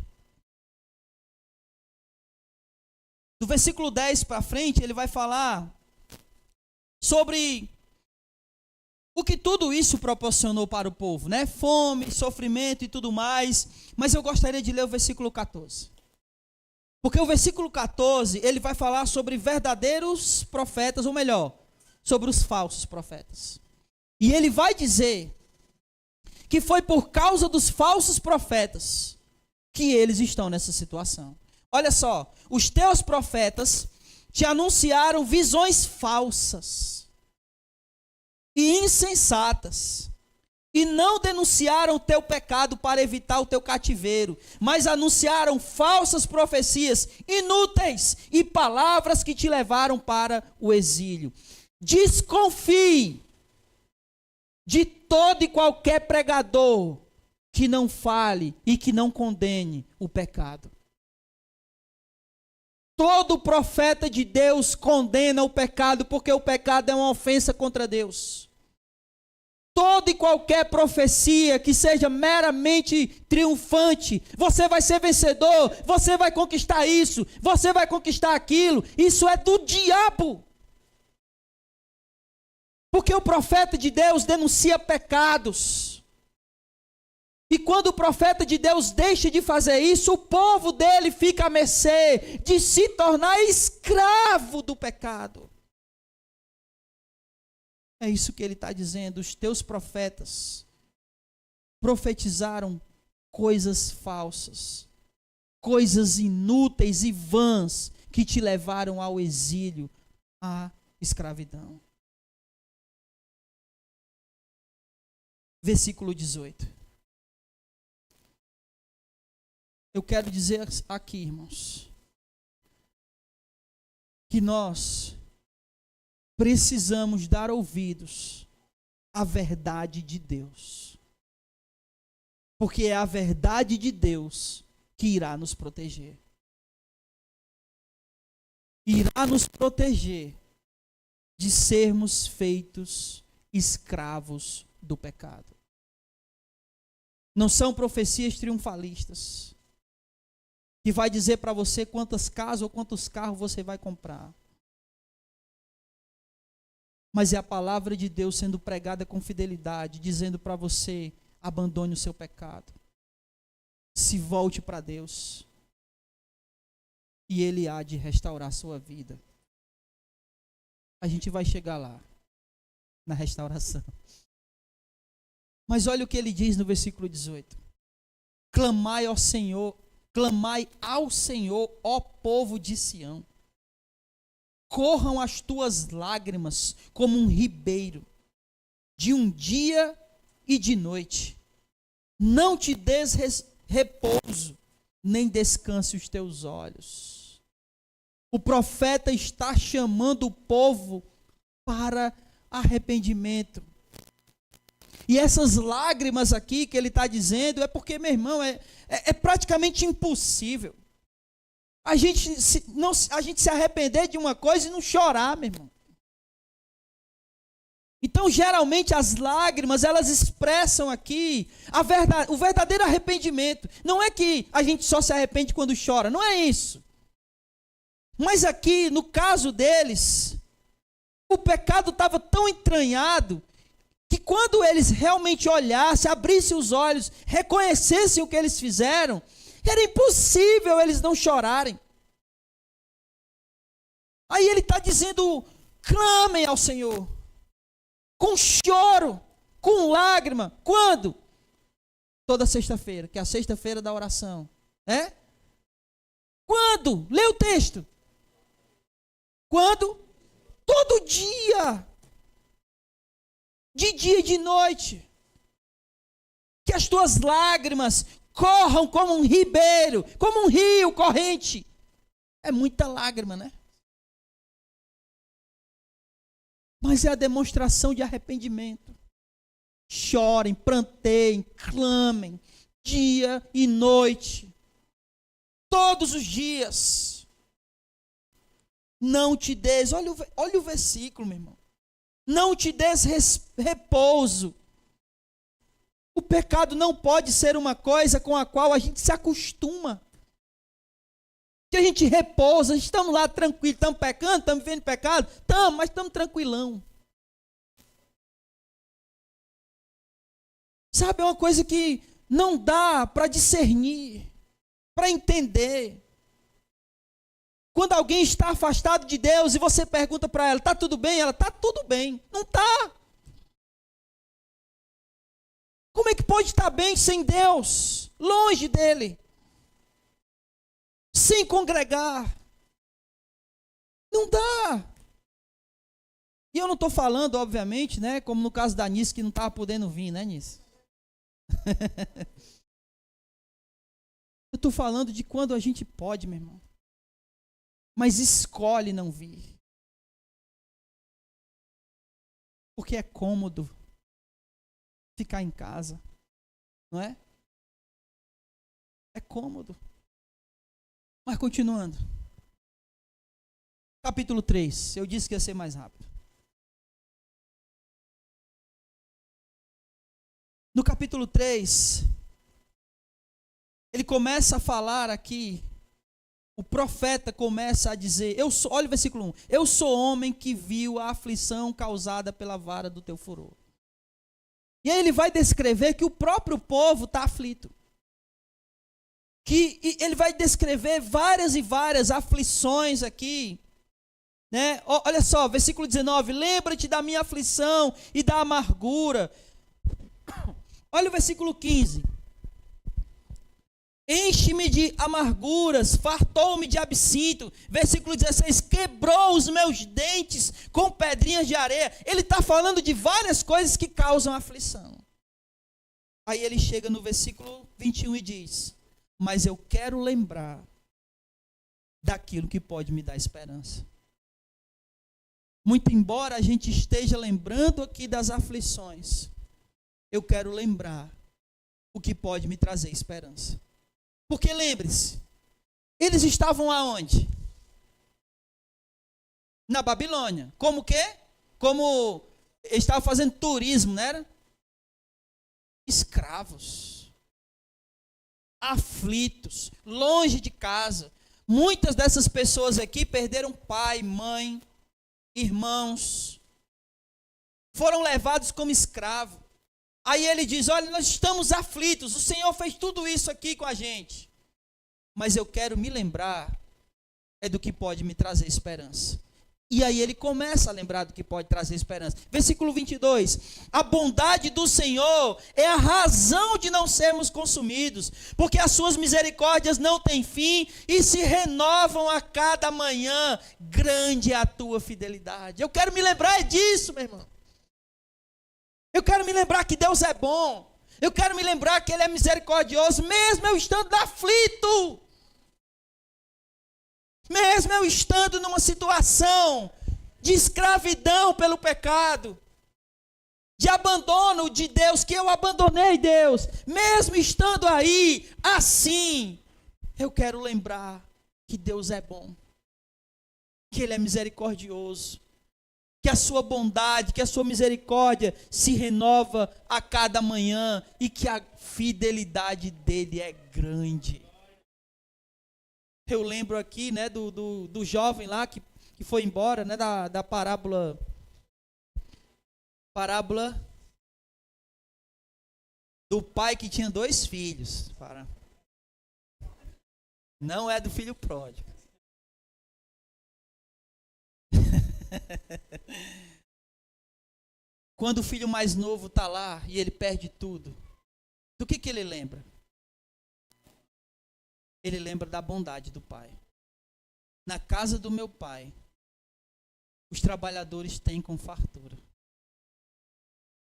Do versículo 10 para frente, ele vai falar sobre o que tudo isso proporcionou para o povo, né? Fome, sofrimento e tudo mais. Mas eu gostaria de ler o versículo 14. Porque o versículo 14, ele vai falar sobre verdadeiros profetas, ou melhor, sobre os falsos profetas. E ele vai dizer que foi por causa dos falsos profetas que eles estão nessa situação. Olha só, os teus profetas te anunciaram visões falsas e insensatas, e não denunciaram o teu pecado para evitar o teu cativeiro, mas anunciaram falsas profecias inúteis e palavras que te levaram para o exílio. Desconfie de todo e qualquer pregador que não fale e que não condene o pecado. Todo profeta de Deus condena o pecado, porque o pecado é uma ofensa contra Deus. Toda e qualquer profecia que seja meramente triunfante, você vai ser vencedor, você vai conquistar isso, você vai conquistar aquilo, isso é do diabo. Porque o profeta de Deus denuncia pecados. E quando o profeta de Deus deixa de fazer isso, o povo dele fica à mercê de se tornar escravo do pecado. É isso que ele está dizendo. Os teus profetas profetizaram coisas falsas, coisas inúteis e vãs que te levaram ao exílio, à escravidão. Versículo 18. Eu quero dizer aqui, irmãos, que nós precisamos dar ouvidos à verdade de Deus. Porque é a verdade de Deus que irá nos proteger. Irá nos proteger de sermos feitos escravos do pecado. Não são profecias triunfalistas que vai dizer para você quantas casas ou quantos carros você vai comprar. Mas é a palavra de Deus sendo pregada com fidelidade, dizendo para você: abandone o seu pecado, se volte para Deus, e Ele há de restaurar a sua vida. A gente vai chegar lá, na restauração. Mas olha o que ele diz no versículo 18. Clamai ao Senhor, ó povo de Sião. Corram as tuas lágrimas como um ribeiro, de um dia e de noite. Não te des repouso, nem descanse os teus olhos. O profeta está chamando o povo para arrependimento. E essas lágrimas aqui que ele está dizendo é porque, meu irmão, é praticamente impossível a gente se arrepender de uma coisa e não chorar, meu irmão. Então, geralmente, as lágrimas, elas expressam aqui o verdadeiro arrependimento. Não é que a gente só se arrepende quando chora, não é isso. Mas aqui, no caso deles, o pecado estava tão entranhado que quando eles realmente olhassem, abrissem os olhos, reconhecessem o que eles fizeram, era impossível eles não chorarem. Aí ele está dizendo: clamem ao Senhor, com choro, com lágrima. Quando? Toda sexta-feira, que é a sexta-feira da oração. Quando? Lê o texto. Quando? Todo dia. De dia e de noite. Que as tuas lágrimas corram como um ribeiro, como um rio corrente. É muita lágrima, né? Mas é a demonstração de arrependimento. Chorem, pranteiem, clamem, dia e noite. Todos os dias. Não te des, olha o versículo, meu irmão. Não te des repouso. O pecado não pode ser uma coisa com a qual a gente se acostuma. Que a gente repousa, estamos lá tranquilos, estamos pecando, estamos vivendo pecado, mas estamos tranquilão. Sabe, é uma coisa que não dá para discernir, para entender. Quando alguém está afastado de Deus e você pergunta para ela, está tudo bem? Ela, está tudo bem. Não está. Como é que pode estar bem sem Deus? Longe dele. Sem congregar. Não dá. E eu não estou falando, obviamente, né, como no caso da Nice, que não estava podendo vir, né, Nice? Eu estou falando de quando a gente pode, meu irmão. Mas escolhe não vir. Porque é cômodo ficar em casa, não é? É cômodo. Mas continuando. Capítulo 3. Eu disse que ia ser mais rápido. No capítulo 3, ele começa a falar aqui. O profeta começa a dizer, olha o versículo 1, eu sou homem que viu a aflição causada pela vara do teu furor. E aí ele vai descrever que o próprio povo está aflito. Que ele vai descrever várias e várias aflições aqui. Né? Olha só, versículo 19, lembra-te da minha aflição e da amargura. Olha o versículo 15. Enche-me de amarguras, fartou-me de absinto. Versículo 16, quebrou os meus dentes com pedrinhas de areia. Ele está falando de várias coisas que causam aflição. Aí ele chega no versículo 21 e diz, mas eu quero lembrar daquilo que pode me dar esperança. Muito embora a gente esteja lembrando aqui das aflições, eu quero lembrar o que pode me trazer esperança. Porque lembre-se, eles estavam aonde? Na Babilônia. Como o quê? Como eles estavam fazendo turismo, não era? Escravos. Aflitos. Longe de casa. Muitas dessas pessoas aqui perderam pai, mãe, irmãos. Foram levados como escravos. Aí ele diz, olha, nós estamos aflitos, o Senhor fez tudo isso aqui com a gente. Mas eu quero me lembrar, do que pode me trazer esperança. E aí ele começa a lembrar do que pode trazer esperança. Versículo 22, a bondade do Senhor é a razão de não sermos consumidos, porque as suas misericórdias não têm fim e se renovam a cada manhã, grande é a tua fidelidade. Eu quero me lembrar disso, meu irmão. Eu quero me lembrar que Deus é bom. Eu quero me lembrar que Ele é misericordioso, mesmo eu estando aflito. Mesmo eu estando numa situação de escravidão pelo pecado. De abandono de Deus, que eu abandonei Deus. Mesmo estando aí, assim, eu quero lembrar que Deus é bom. Que Ele é misericordioso. Que a sua bondade, que a sua misericórdia se renova a cada manhã e que a fidelidade dele é grande. Eu lembro aqui, né, do jovem lá que foi embora, né, da parábola do pai que tinha 2 filhos. Não é do filho pródigo. Quando o filho mais novo está lá e ele perde tudo, do que ele lembra? Ele lembra da bondade do pai. Na casa do meu pai, os trabalhadores têm com fartura.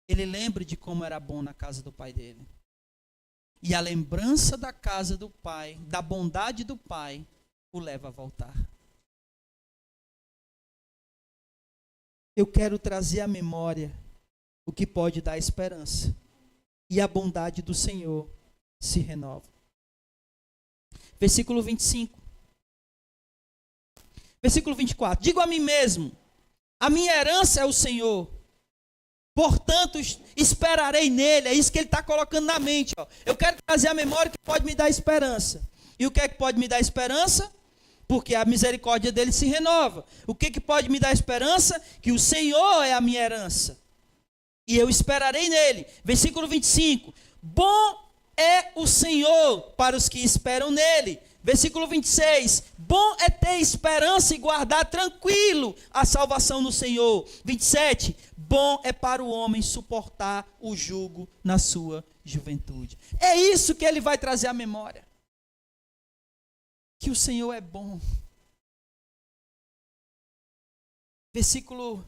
Ele lembra de como era bom na casa do pai dele. E a lembrança da casa do pai, da bondade do pai, o leva a voltar. Eu quero trazer à memória o que pode dar esperança. E a bondade do Senhor se renova. Versículo 25. Versículo 24. Digo a mim mesmo, a minha herança é o Senhor, portanto esperarei nele. É isso que ele está colocando na mente. Ó. Eu quero trazer a memória que pode me dar esperança. E o que é que pode me dar esperança? Porque a misericórdia dele se renova. O que pode me dar esperança? Que o Senhor é a minha herança. E eu esperarei nele. Versículo 25. Bom é o Senhor para os que esperam nele. Versículo 26. Bom é ter esperança e guardar tranquilo a salvação no Senhor. 27. Bom é para o homem suportar o jugo na sua juventude. É isso que ele vai trazer à memória. Que o Senhor é bom. Versículo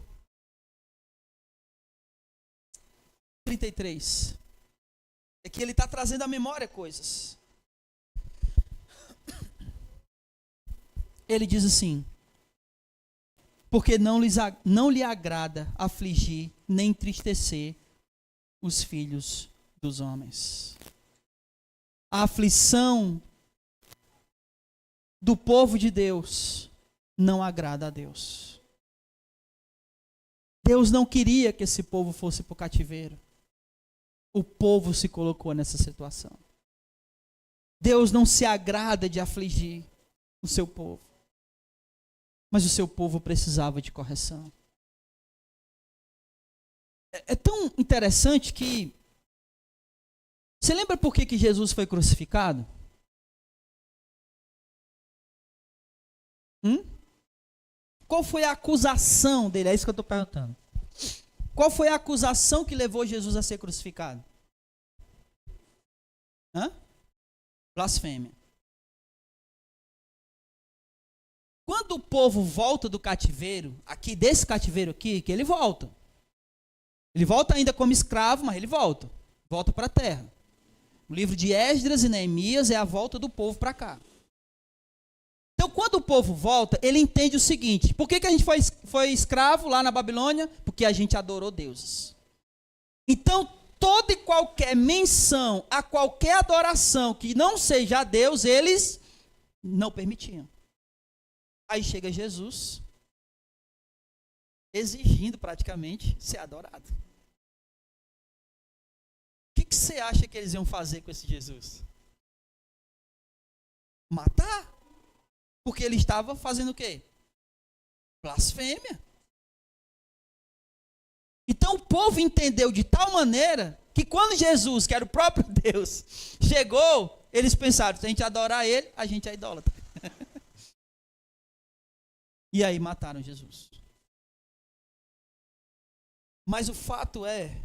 33. É que ele está trazendo à memória coisas. Ele diz assim: porque não lhe agrada afligir nem entristecer os filhos dos homens. A aflição do povo de Deus não agrada a Deus. Deus não queria que esse povo fosse para o cativeiro. O povo se colocou nessa situação. Deus não se agrada de afligir o seu povo. Mas o seu povo precisava de correção. É tão interessante que... Você lembra por que Jesus foi crucificado? Qual foi a acusação dele? É isso que eu estou perguntando. Qual foi a acusação que levou Jesus a ser crucificado? Blasfêmia. Quando o povo volta do cativeiro, aqui desse cativeiro aqui, que ele volta. Ele volta ainda como escravo, mas ele volta. Volta para a terra. O livro de Esdras e Neemias é a volta do povo para cá. Então, quando o povo volta, ele entende o seguinte: por que a gente foi escravo lá na Babilônia? Porque a gente adorou deuses. Então, toda e qualquer menção a qualquer adoração que não seja a Deus, eles não permitiam. Aí chega Jesus, exigindo praticamente ser adorado. O que você acha que eles iam fazer com esse Jesus? Matar. Porque ele estava fazendo o quê? Blasfêmia. Então o povo entendeu de tal maneira que quando Jesus, que era o próprio Deus, chegou, eles pensaram: se a gente adorar ele, a gente é idólatra. E aí mataram Jesus. Mas o fato é,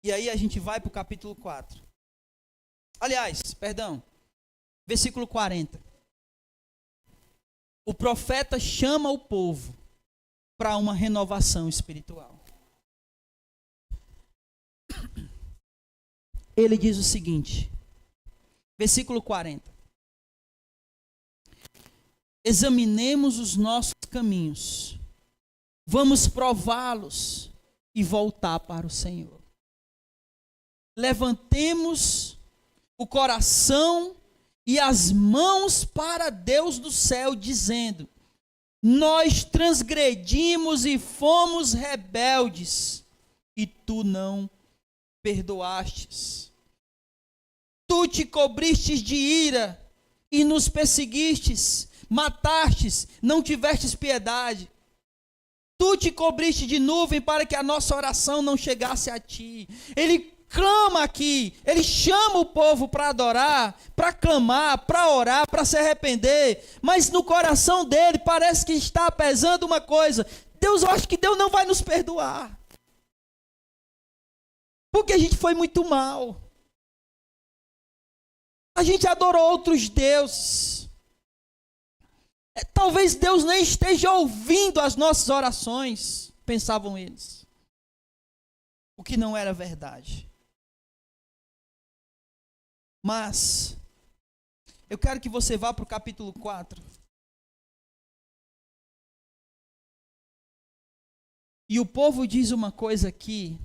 e aí a gente vai para o capítulo 4. Aliás, perdão, versículo 40. O profeta chama o povo para uma renovação espiritual. Ele diz o seguinte, versículo 40. Examinemos os nossos caminhos, vamos prová-los e voltar para o Senhor. Levantemos o coração e as mãos para Deus do céu, dizendo: nós transgredimos e fomos rebeldes, e tu não perdoastes. Tu te cobristes de ira e nos perseguistes, matastes, não tivestes piedade. Tu te cobriste de nuvem para que a nossa oração não chegasse a ti. Ele clama aqui, ele chama o povo para adorar, para clamar, para orar, para se arrepender, mas no coração dele parece que está pesando uma coisa: Deus, eu acho que Deus não vai nos perdoar, porque a gente foi muito mal, a gente adorou outros deuses, talvez Deus nem esteja ouvindo as nossas orações, pensavam eles, o que não era verdade. Mas eu quero que você vá para o capítulo 4. E o povo diz uma coisa aqui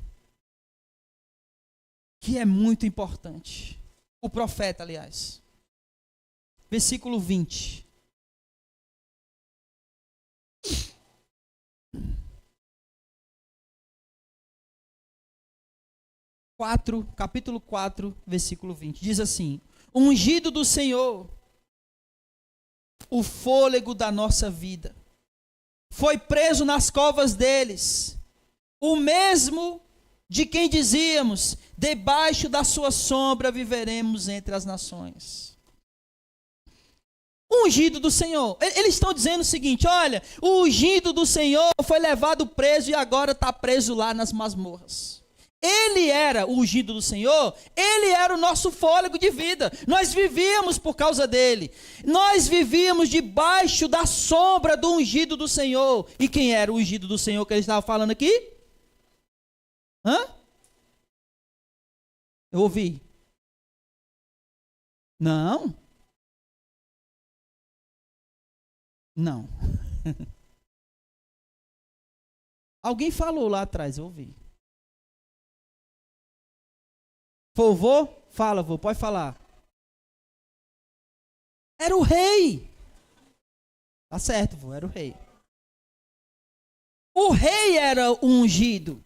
que é muito importante. O profeta, aliás. Versículo 20. Capítulo 4, versículo 20. Diz assim: ungido do Senhor, o fôlego da nossa vida, foi preso nas covas deles, o mesmo de quem dizíamos, debaixo da sua sombra viveremos entre as nações. Ungido do Senhor. Eles estão dizendo o seguinte: olha, o ungido do Senhor foi levado preso e agora está preso lá nas masmorras. Ele era o ungido do Senhor, ele era o nosso fôlego de vida. Nós vivíamos por causa dele. Nós vivíamos debaixo da sombra do ungido do Senhor. E quem era o ungido do Senhor que ele estava falando aqui? Eu ouvi. Não. Não. Alguém falou lá atrás, eu ouvi. Vô? Fala, vô, pode falar. Era o rei. Tá certo, vô, era o rei. O rei era o ungido.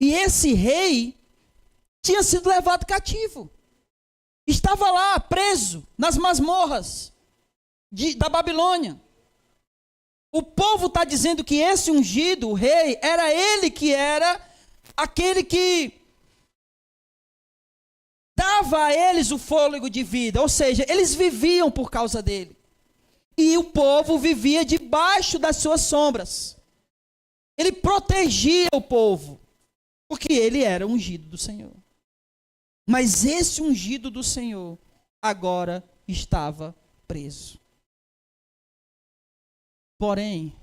E esse rei tinha sido levado cativo. Estava lá, preso, nas masmorras da Babilônia. O povo está dizendo que esse ungido, o rei, era ele que era aquele que dava a eles o fôlego de vida, ou seja, eles viviam por causa dele. E o povo vivia debaixo das suas sombras. Ele protegia o povo, porque ele era ungido do Senhor. Mas esse ungido do Senhor agora estava preso. Porém,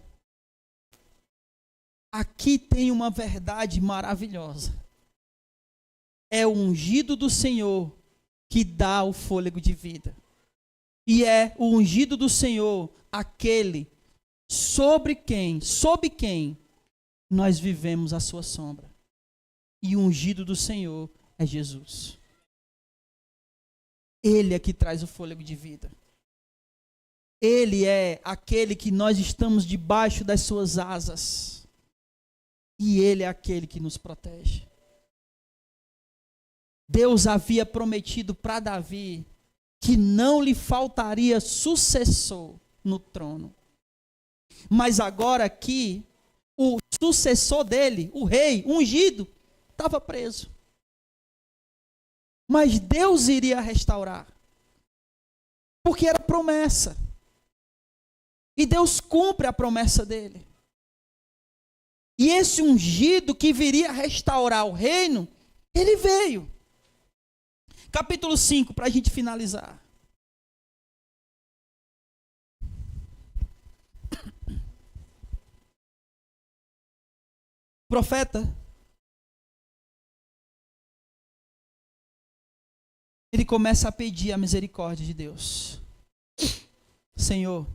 aqui tem uma verdade maravilhosa. É o ungido do Senhor que dá o fôlego de vida. E é o ungido do Senhor aquele sob quem nós vivemos a sua sombra. E o ungido do Senhor é Jesus. Ele é que traz o fôlego de vida. Ele é aquele que nós estamos debaixo das suas asas. E ele é aquele que nos protege. Deus havia prometido para Davi que não lhe faltaria sucessor no trono. Mas agora aqui, o sucessor dele, o rei ungido, estava preso. Mas Deus iria restaurar. Porque era promessa. E Deus cumpre a promessa dele. E esse ungido que viria restaurar o reino, ele veio. Capítulo 5, para a gente finalizar. O profeta, ele começa a pedir a misericórdia de Deus. Senhor,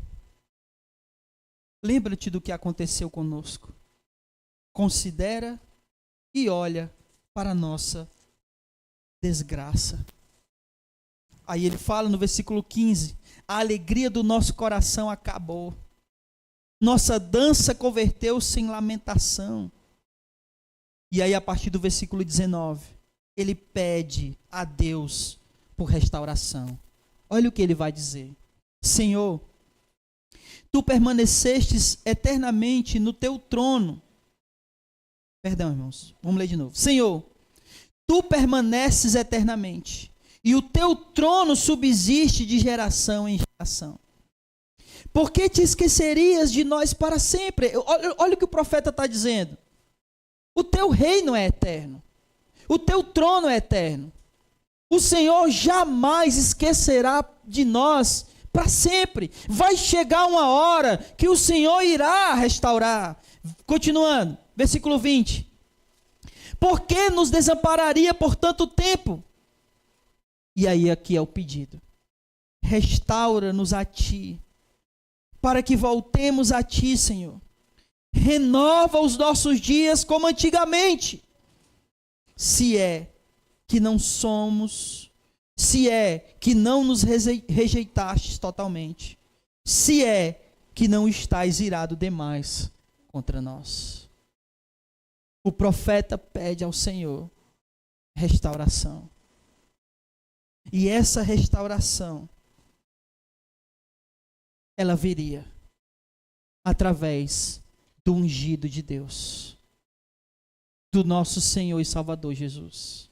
lembra-te do que aconteceu conosco. Considera e olha para a nossa desgraça. Aí ele fala no versículo 15: a alegria do nosso coração acabou. Nossa dança converteu-se em lamentação. E aí a partir do versículo 19, ele pede a Deus por restauração. Olha o que ele vai dizer. Senhor, tu permanecestes eternamente no teu trono. Perdão, irmãos, vamos ler de novo. Senhor, tu permaneces eternamente, e o teu trono subsiste de geração em geração. Por que te esquecerias de nós para sempre? Olha o que o profeta está dizendo. O teu reino é eterno. O teu trono é eterno. O Senhor jamais esquecerá de nós para sempre. Vai chegar uma hora que o Senhor irá restaurar. Continuando, versículo 20. Por que nos desampararia por tanto tempo? E aí aqui é o pedido. Restaura-nos a ti, para que voltemos a ti, Senhor. Renova os nossos dias como antigamente. Se é que não somos, se é que não nos rejeitastes totalmente, se é que não estás irado demais contra nós. O profeta pede ao Senhor restauração. E essa restauração, ela viria através do ungido de Deus, do nosso Senhor e Salvador Jesus,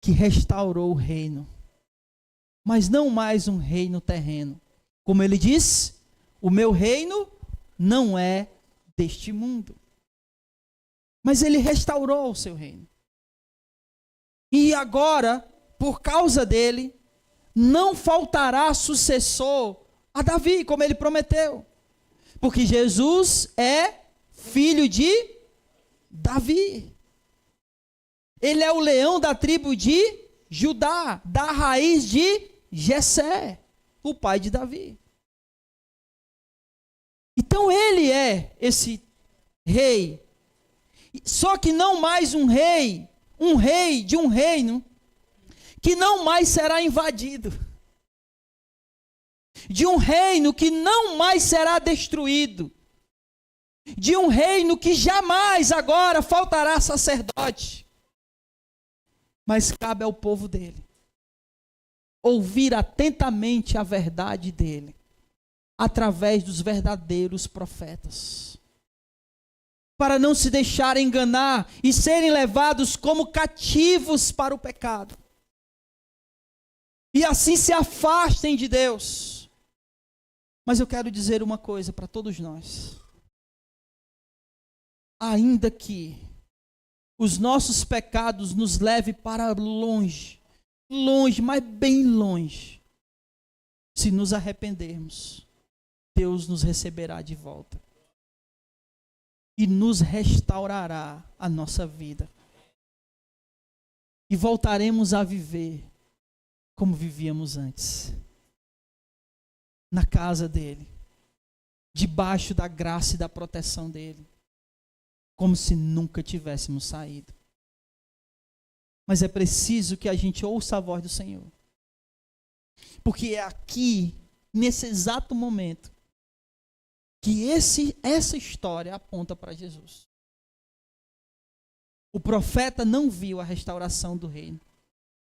que restaurou o reino, mas não mais um reino terreno. Como ele diz, o meu reino não é deste mundo. Mas ele restaurou o seu reino. E agora, por causa dele, não faltará sucessor a Davi, como ele prometeu. Porque Jesus é filho de Davi. Ele é o leão da tribo de Judá, da raiz de Jessé, o pai de Davi. Então ele é esse rei. Só que não mais um rei de um reino que não mais será invadido. De um reino que não mais será destruído. De um reino que jamais agora faltará sacerdote. Mas cabe ao povo dele ouvir atentamente a verdade dele, através dos verdadeiros profetas, para não se deixarem enganar e serem levados como cativos para o pecado, e assim se afastem de Deus. Mas eu quero dizer uma coisa para todos nós: ainda que os nossos pecados nos levem para longe, mas bem longe, se nos arrependermos, Deus nos receberá de volta e nos restaurará a nossa vida, e voltaremos a viver como vivíamos antes, na casa dele, debaixo da graça e da proteção dele, como se nunca tivéssemos saído. Mas é preciso que a gente ouça a voz do Senhor, porque é aqui, nesse exato momento, que essa história aponta para Jesus. O profeta não viu a restauração do reino,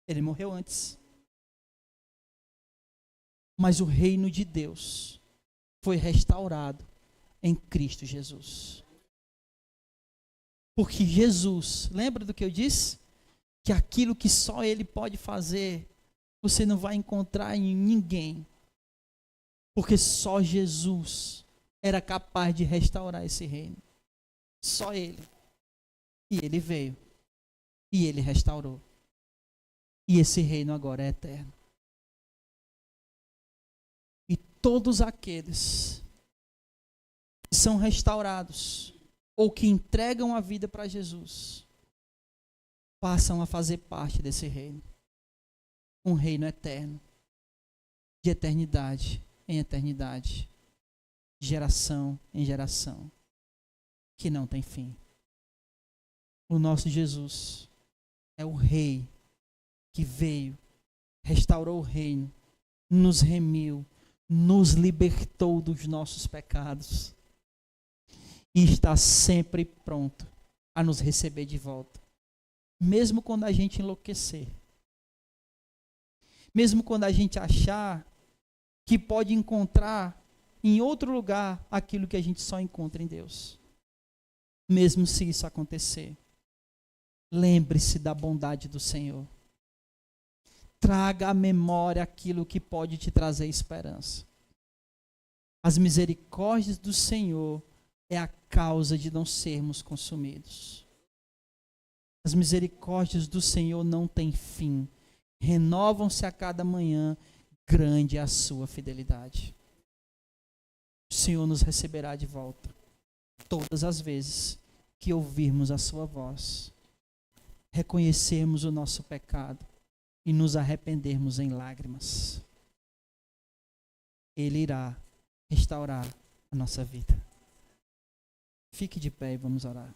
ele morreu antes. Mas o reino de Deus foi restaurado em Cristo Jesus. Porque Jesus, lembra do que eu disse? Que aquilo que só Ele pode fazer, você não vai encontrar em ninguém. Porque só Jesus era capaz de restaurar esse reino. Só Ele. E Ele veio. E Ele restaurou. E esse reino agora é eterno. E todos aqueles que são restaurados, ou que entregam a vida para Jesus, passam a fazer parte desse reino. Um reino eterno, de eternidade em eternidade, de geração em geração, que não tem fim. O nosso Jesus é o Rei que veio, restaurou o reino, nos remiu, nos libertou dos nossos pecados e está sempre pronto a nos receber de volta. Mesmo quando a gente enlouquecer, mesmo quando a gente achar que pode encontrar em outro lugar aquilo que a gente só encontra em Deus. Mesmo se isso acontecer, lembre-se da bondade do Senhor. Traga à memória aquilo que pode te trazer esperança. As misericórdias do Senhor é a causa de não sermos consumidos. As misericórdias do Senhor não têm fim. Renovam-se a cada manhã, grande é a sua fidelidade. O Senhor nos receberá de volta todas as vezes que ouvirmos a sua voz, reconhecermos o nosso pecado e nos arrependermos em lágrimas. Ele irá restaurar a nossa vida. Fique de pé e vamos orar.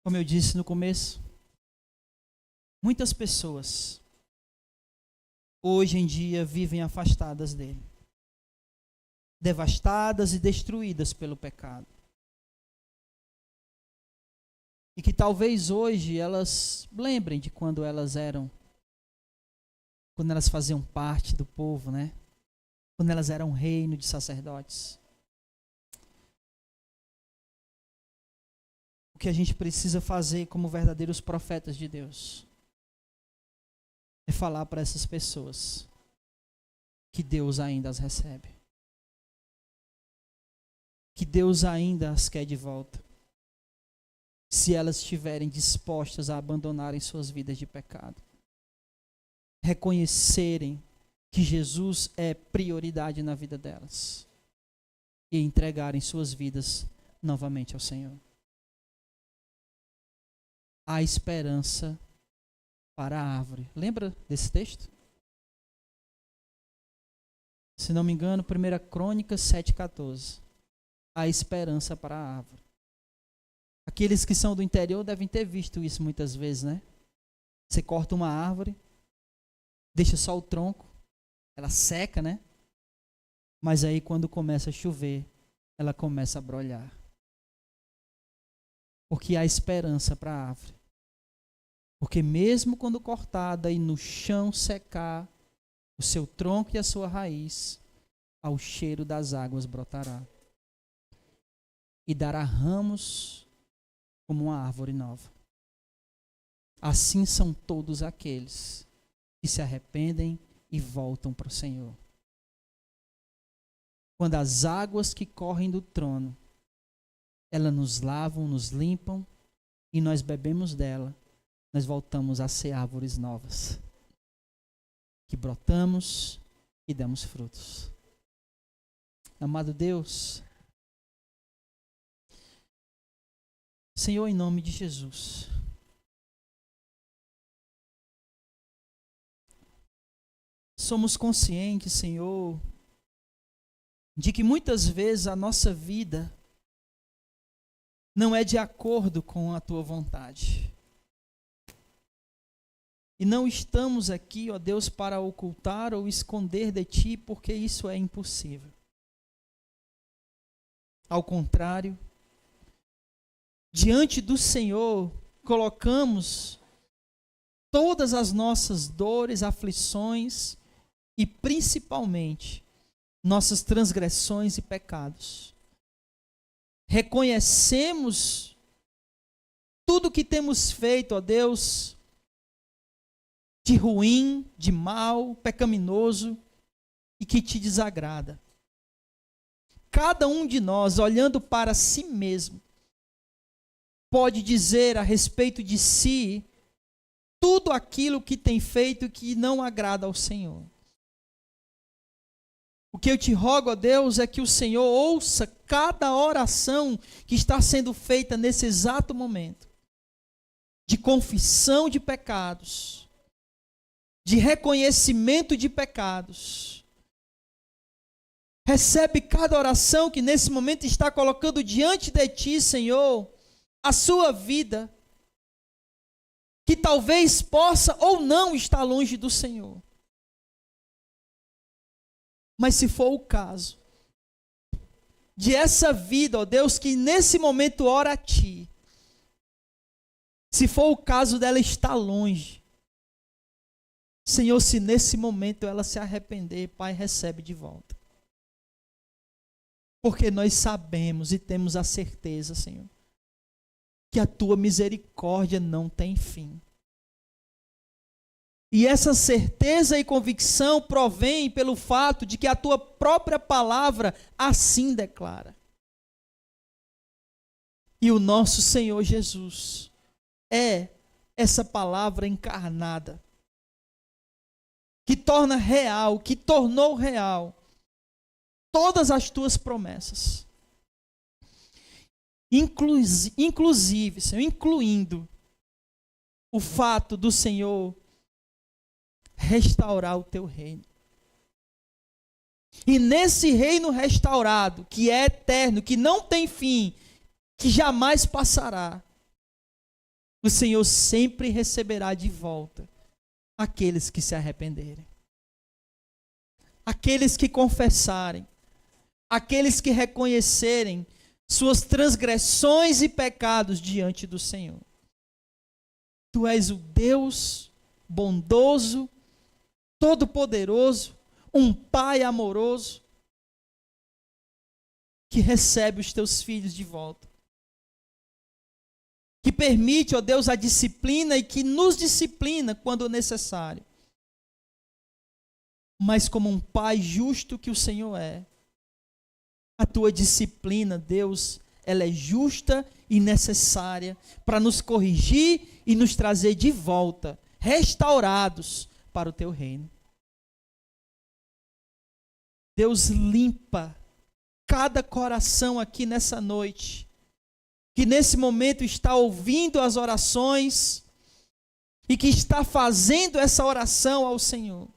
Como eu disse no começo, muitas pessoas hoje em dia vivem afastadas dele, devastadas e destruídas pelo pecado. E que talvez hoje elas lembrem de quando elas faziam parte do povo, né? Quando elas eram um reino de sacerdotes. O que a gente precisa fazer como verdadeiros profetas de Deus é falar para essas pessoas que Deus ainda as recebe. Que Deus ainda as quer de volta. Se elas estiverem dispostas a abandonarem suas vidas de pecado. Reconhecerem que Jesus é prioridade na vida delas. E entregarem suas vidas novamente ao Senhor. Há esperança para a árvore. Lembra desse texto? Se não me engano, 1 Crônicas 7,14. Há esperança para a árvore. Aqueles que são do interior devem ter visto isso muitas vezes, né? Você corta uma árvore, deixa só o tronco, ela seca, né? Mas aí quando começa a chover, ela começa a brolhar. Porque há esperança para a árvore. Porque mesmo quando cortada e no chão secar, o seu tronco e a sua raiz, ao cheiro das águas brotará. E dará ramos como uma árvore nova. Assim são todos aqueles que se arrependem e voltam para o Senhor. Quando as águas que correm do trono, elas nos lavam, nos limpam, e nós bebemos dela, nós voltamos a ser árvores novas, que brotamos e damos frutos. Amado Deus, Senhor, em nome de Jesus, somos conscientes, Senhor, de que muitas vezes a nossa vida não é de acordo com a Tua vontade. E não estamos aqui, ó Deus, para ocultar ou esconder de Ti, porque isso é impossível. Ao contrário, diante do Senhor, colocamos todas as nossas dores, aflições e principalmente nossas transgressões e pecados. Reconhecemos tudo que temos feito, ó Deus, de ruim, de mal, pecaminoso e que te desagrada. Cada um de nós, olhando para si mesmo, pode dizer a respeito de si tudo aquilo que tem feito que não agrada ao Senhor. O que eu te rogo, ó Deus, é que o Senhor ouça cada oração que está sendo feita nesse exato momento, de confissão de pecados, de reconhecimento de pecados. Recebe cada oração que nesse momento está colocando diante de Ti, Senhor, a sua vida, que talvez possa ou não estar longe do Senhor. Mas se for o caso, de essa vida, ó Deus, que nesse momento ora a Ti, se for o caso dela estar longe, Senhor, se nesse momento ela se arrepender, Pai, recebe de volta. Porque nós sabemos e temos a certeza, Senhor, que a Tua misericórdia não tem fim. E essa certeza e convicção provém pelo fato de que a Tua própria palavra assim declara. E o nosso Senhor Jesus é essa palavra encarnada, que torna real, que tornou real todas as Tuas promessas. Inclusive, Senhor, incluindo o fato do Senhor restaurar o Teu reino. E nesse reino restaurado, que é eterno, que não tem fim, que jamais passará, o Senhor sempre receberá de volta aqueles que se arrependerem. Aqueles que confessarem, aqueles que reconhecerem suas transgressões e pecados diante do Senhor. Tu és o Deus bondoso, todo-poderoso, um Pai amoroso, que recebe os teus filhos de volta. Que permite, ó Deus, a disciplina e que nos disciplina quando necessário. Mas como um Pai justo que o Senhor é, a tua disciplina, Deus, ela é justa e necessária para nos corrigir e nos trazer de volta, restaurados para o teu reino. Deus, limpa cada coração aqui nessa noite, que nesse momento está ouvindo as orações e que está fazendo essa oração ao Senhor.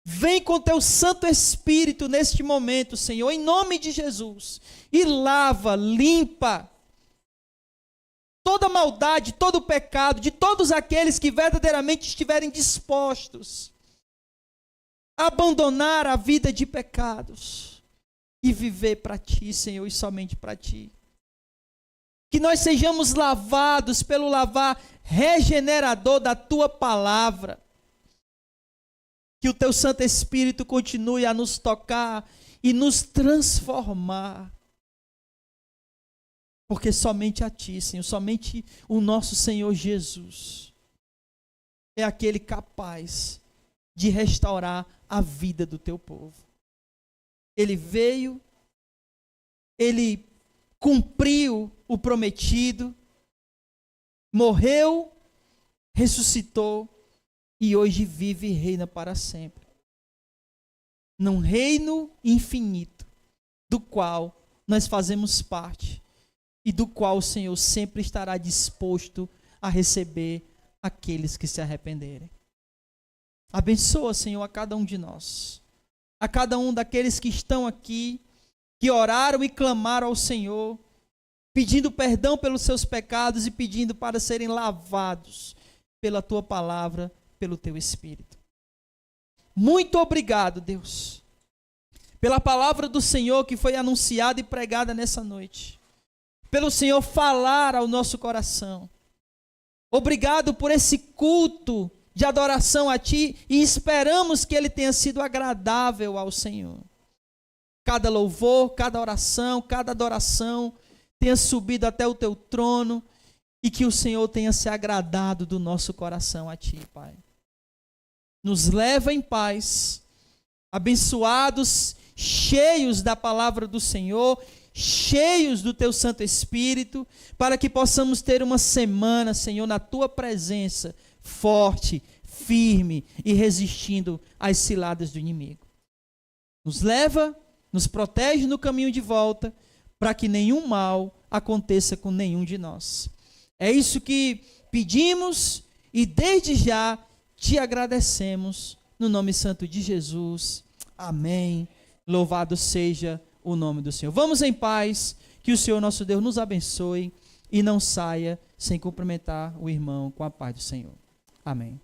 Vem com teu Santo Espírito neste momento, Senhor, em nome de Jesus, e lava, limpa toda maldade, todo pecado de todos aqueles que verdadeiramente estiverem dispostos a abandonar a vida de pecados e viver para ti, Senhor, e somente para ti. Que nós sejamos lavados pelo lavar regenerador da tua palavra. Que o teu Santo Espírito continue a nos tocar e nos transformar. Porque somente a ti, Senhor, somente o nosso Senhor Jesus é aquele capaz de restaurar a vida do teu povo. Ele veio, ele cumpriu o prometido, morreu, ressuscitou e hoje vive e reina para sempre. Num reino infinito, do qual nós fazemos parte e do qual o Senhor sempre estará disposto a receber aqueles que se arrependerem. Abençoa, Senhor, a cada um de nós, a cada um daqueles que estão aqui, que oraram e clamaram ao Senhor, pedindo perdão pelos seus pecados e pedindo para serem lavados pela tua palavra, pelo teu Espírito. Muito obrigado, Deus, pela palavra do Senhor que foi anunciada e pregada nessa noite, pelo Senhor falar ao nosso coração. Obrigado por esse culto de adoração a ti e esperamos que ele tenha sido agradável ao Senhor. Cada louvor, cada oração, cada adoração tenha subido até o teu trono e que o Senhor tenha se agradado do nosso coração a ti, Pai. Nos leva em paz, abençoados, cheios da palavra do Senhor, cheios do teu Santo Espírito, para que possamos ter uma semana, Senhor, na tua presença, forte, firme e resistindo às ciladas do inimigo. Nos leva, nos protege no caminho de volta, para que nenhum mal aconteça com nenhum de nós. É isso que pedimos e desde já te agradecemos, no nome santo de Jesus. Amém. Louvado seja o nome do Senhor. Vamos em paz, que o Senhor nosso Deus nos abençoe e não saia sem cumprimentar o irmão com a paz do Senhor. Amém.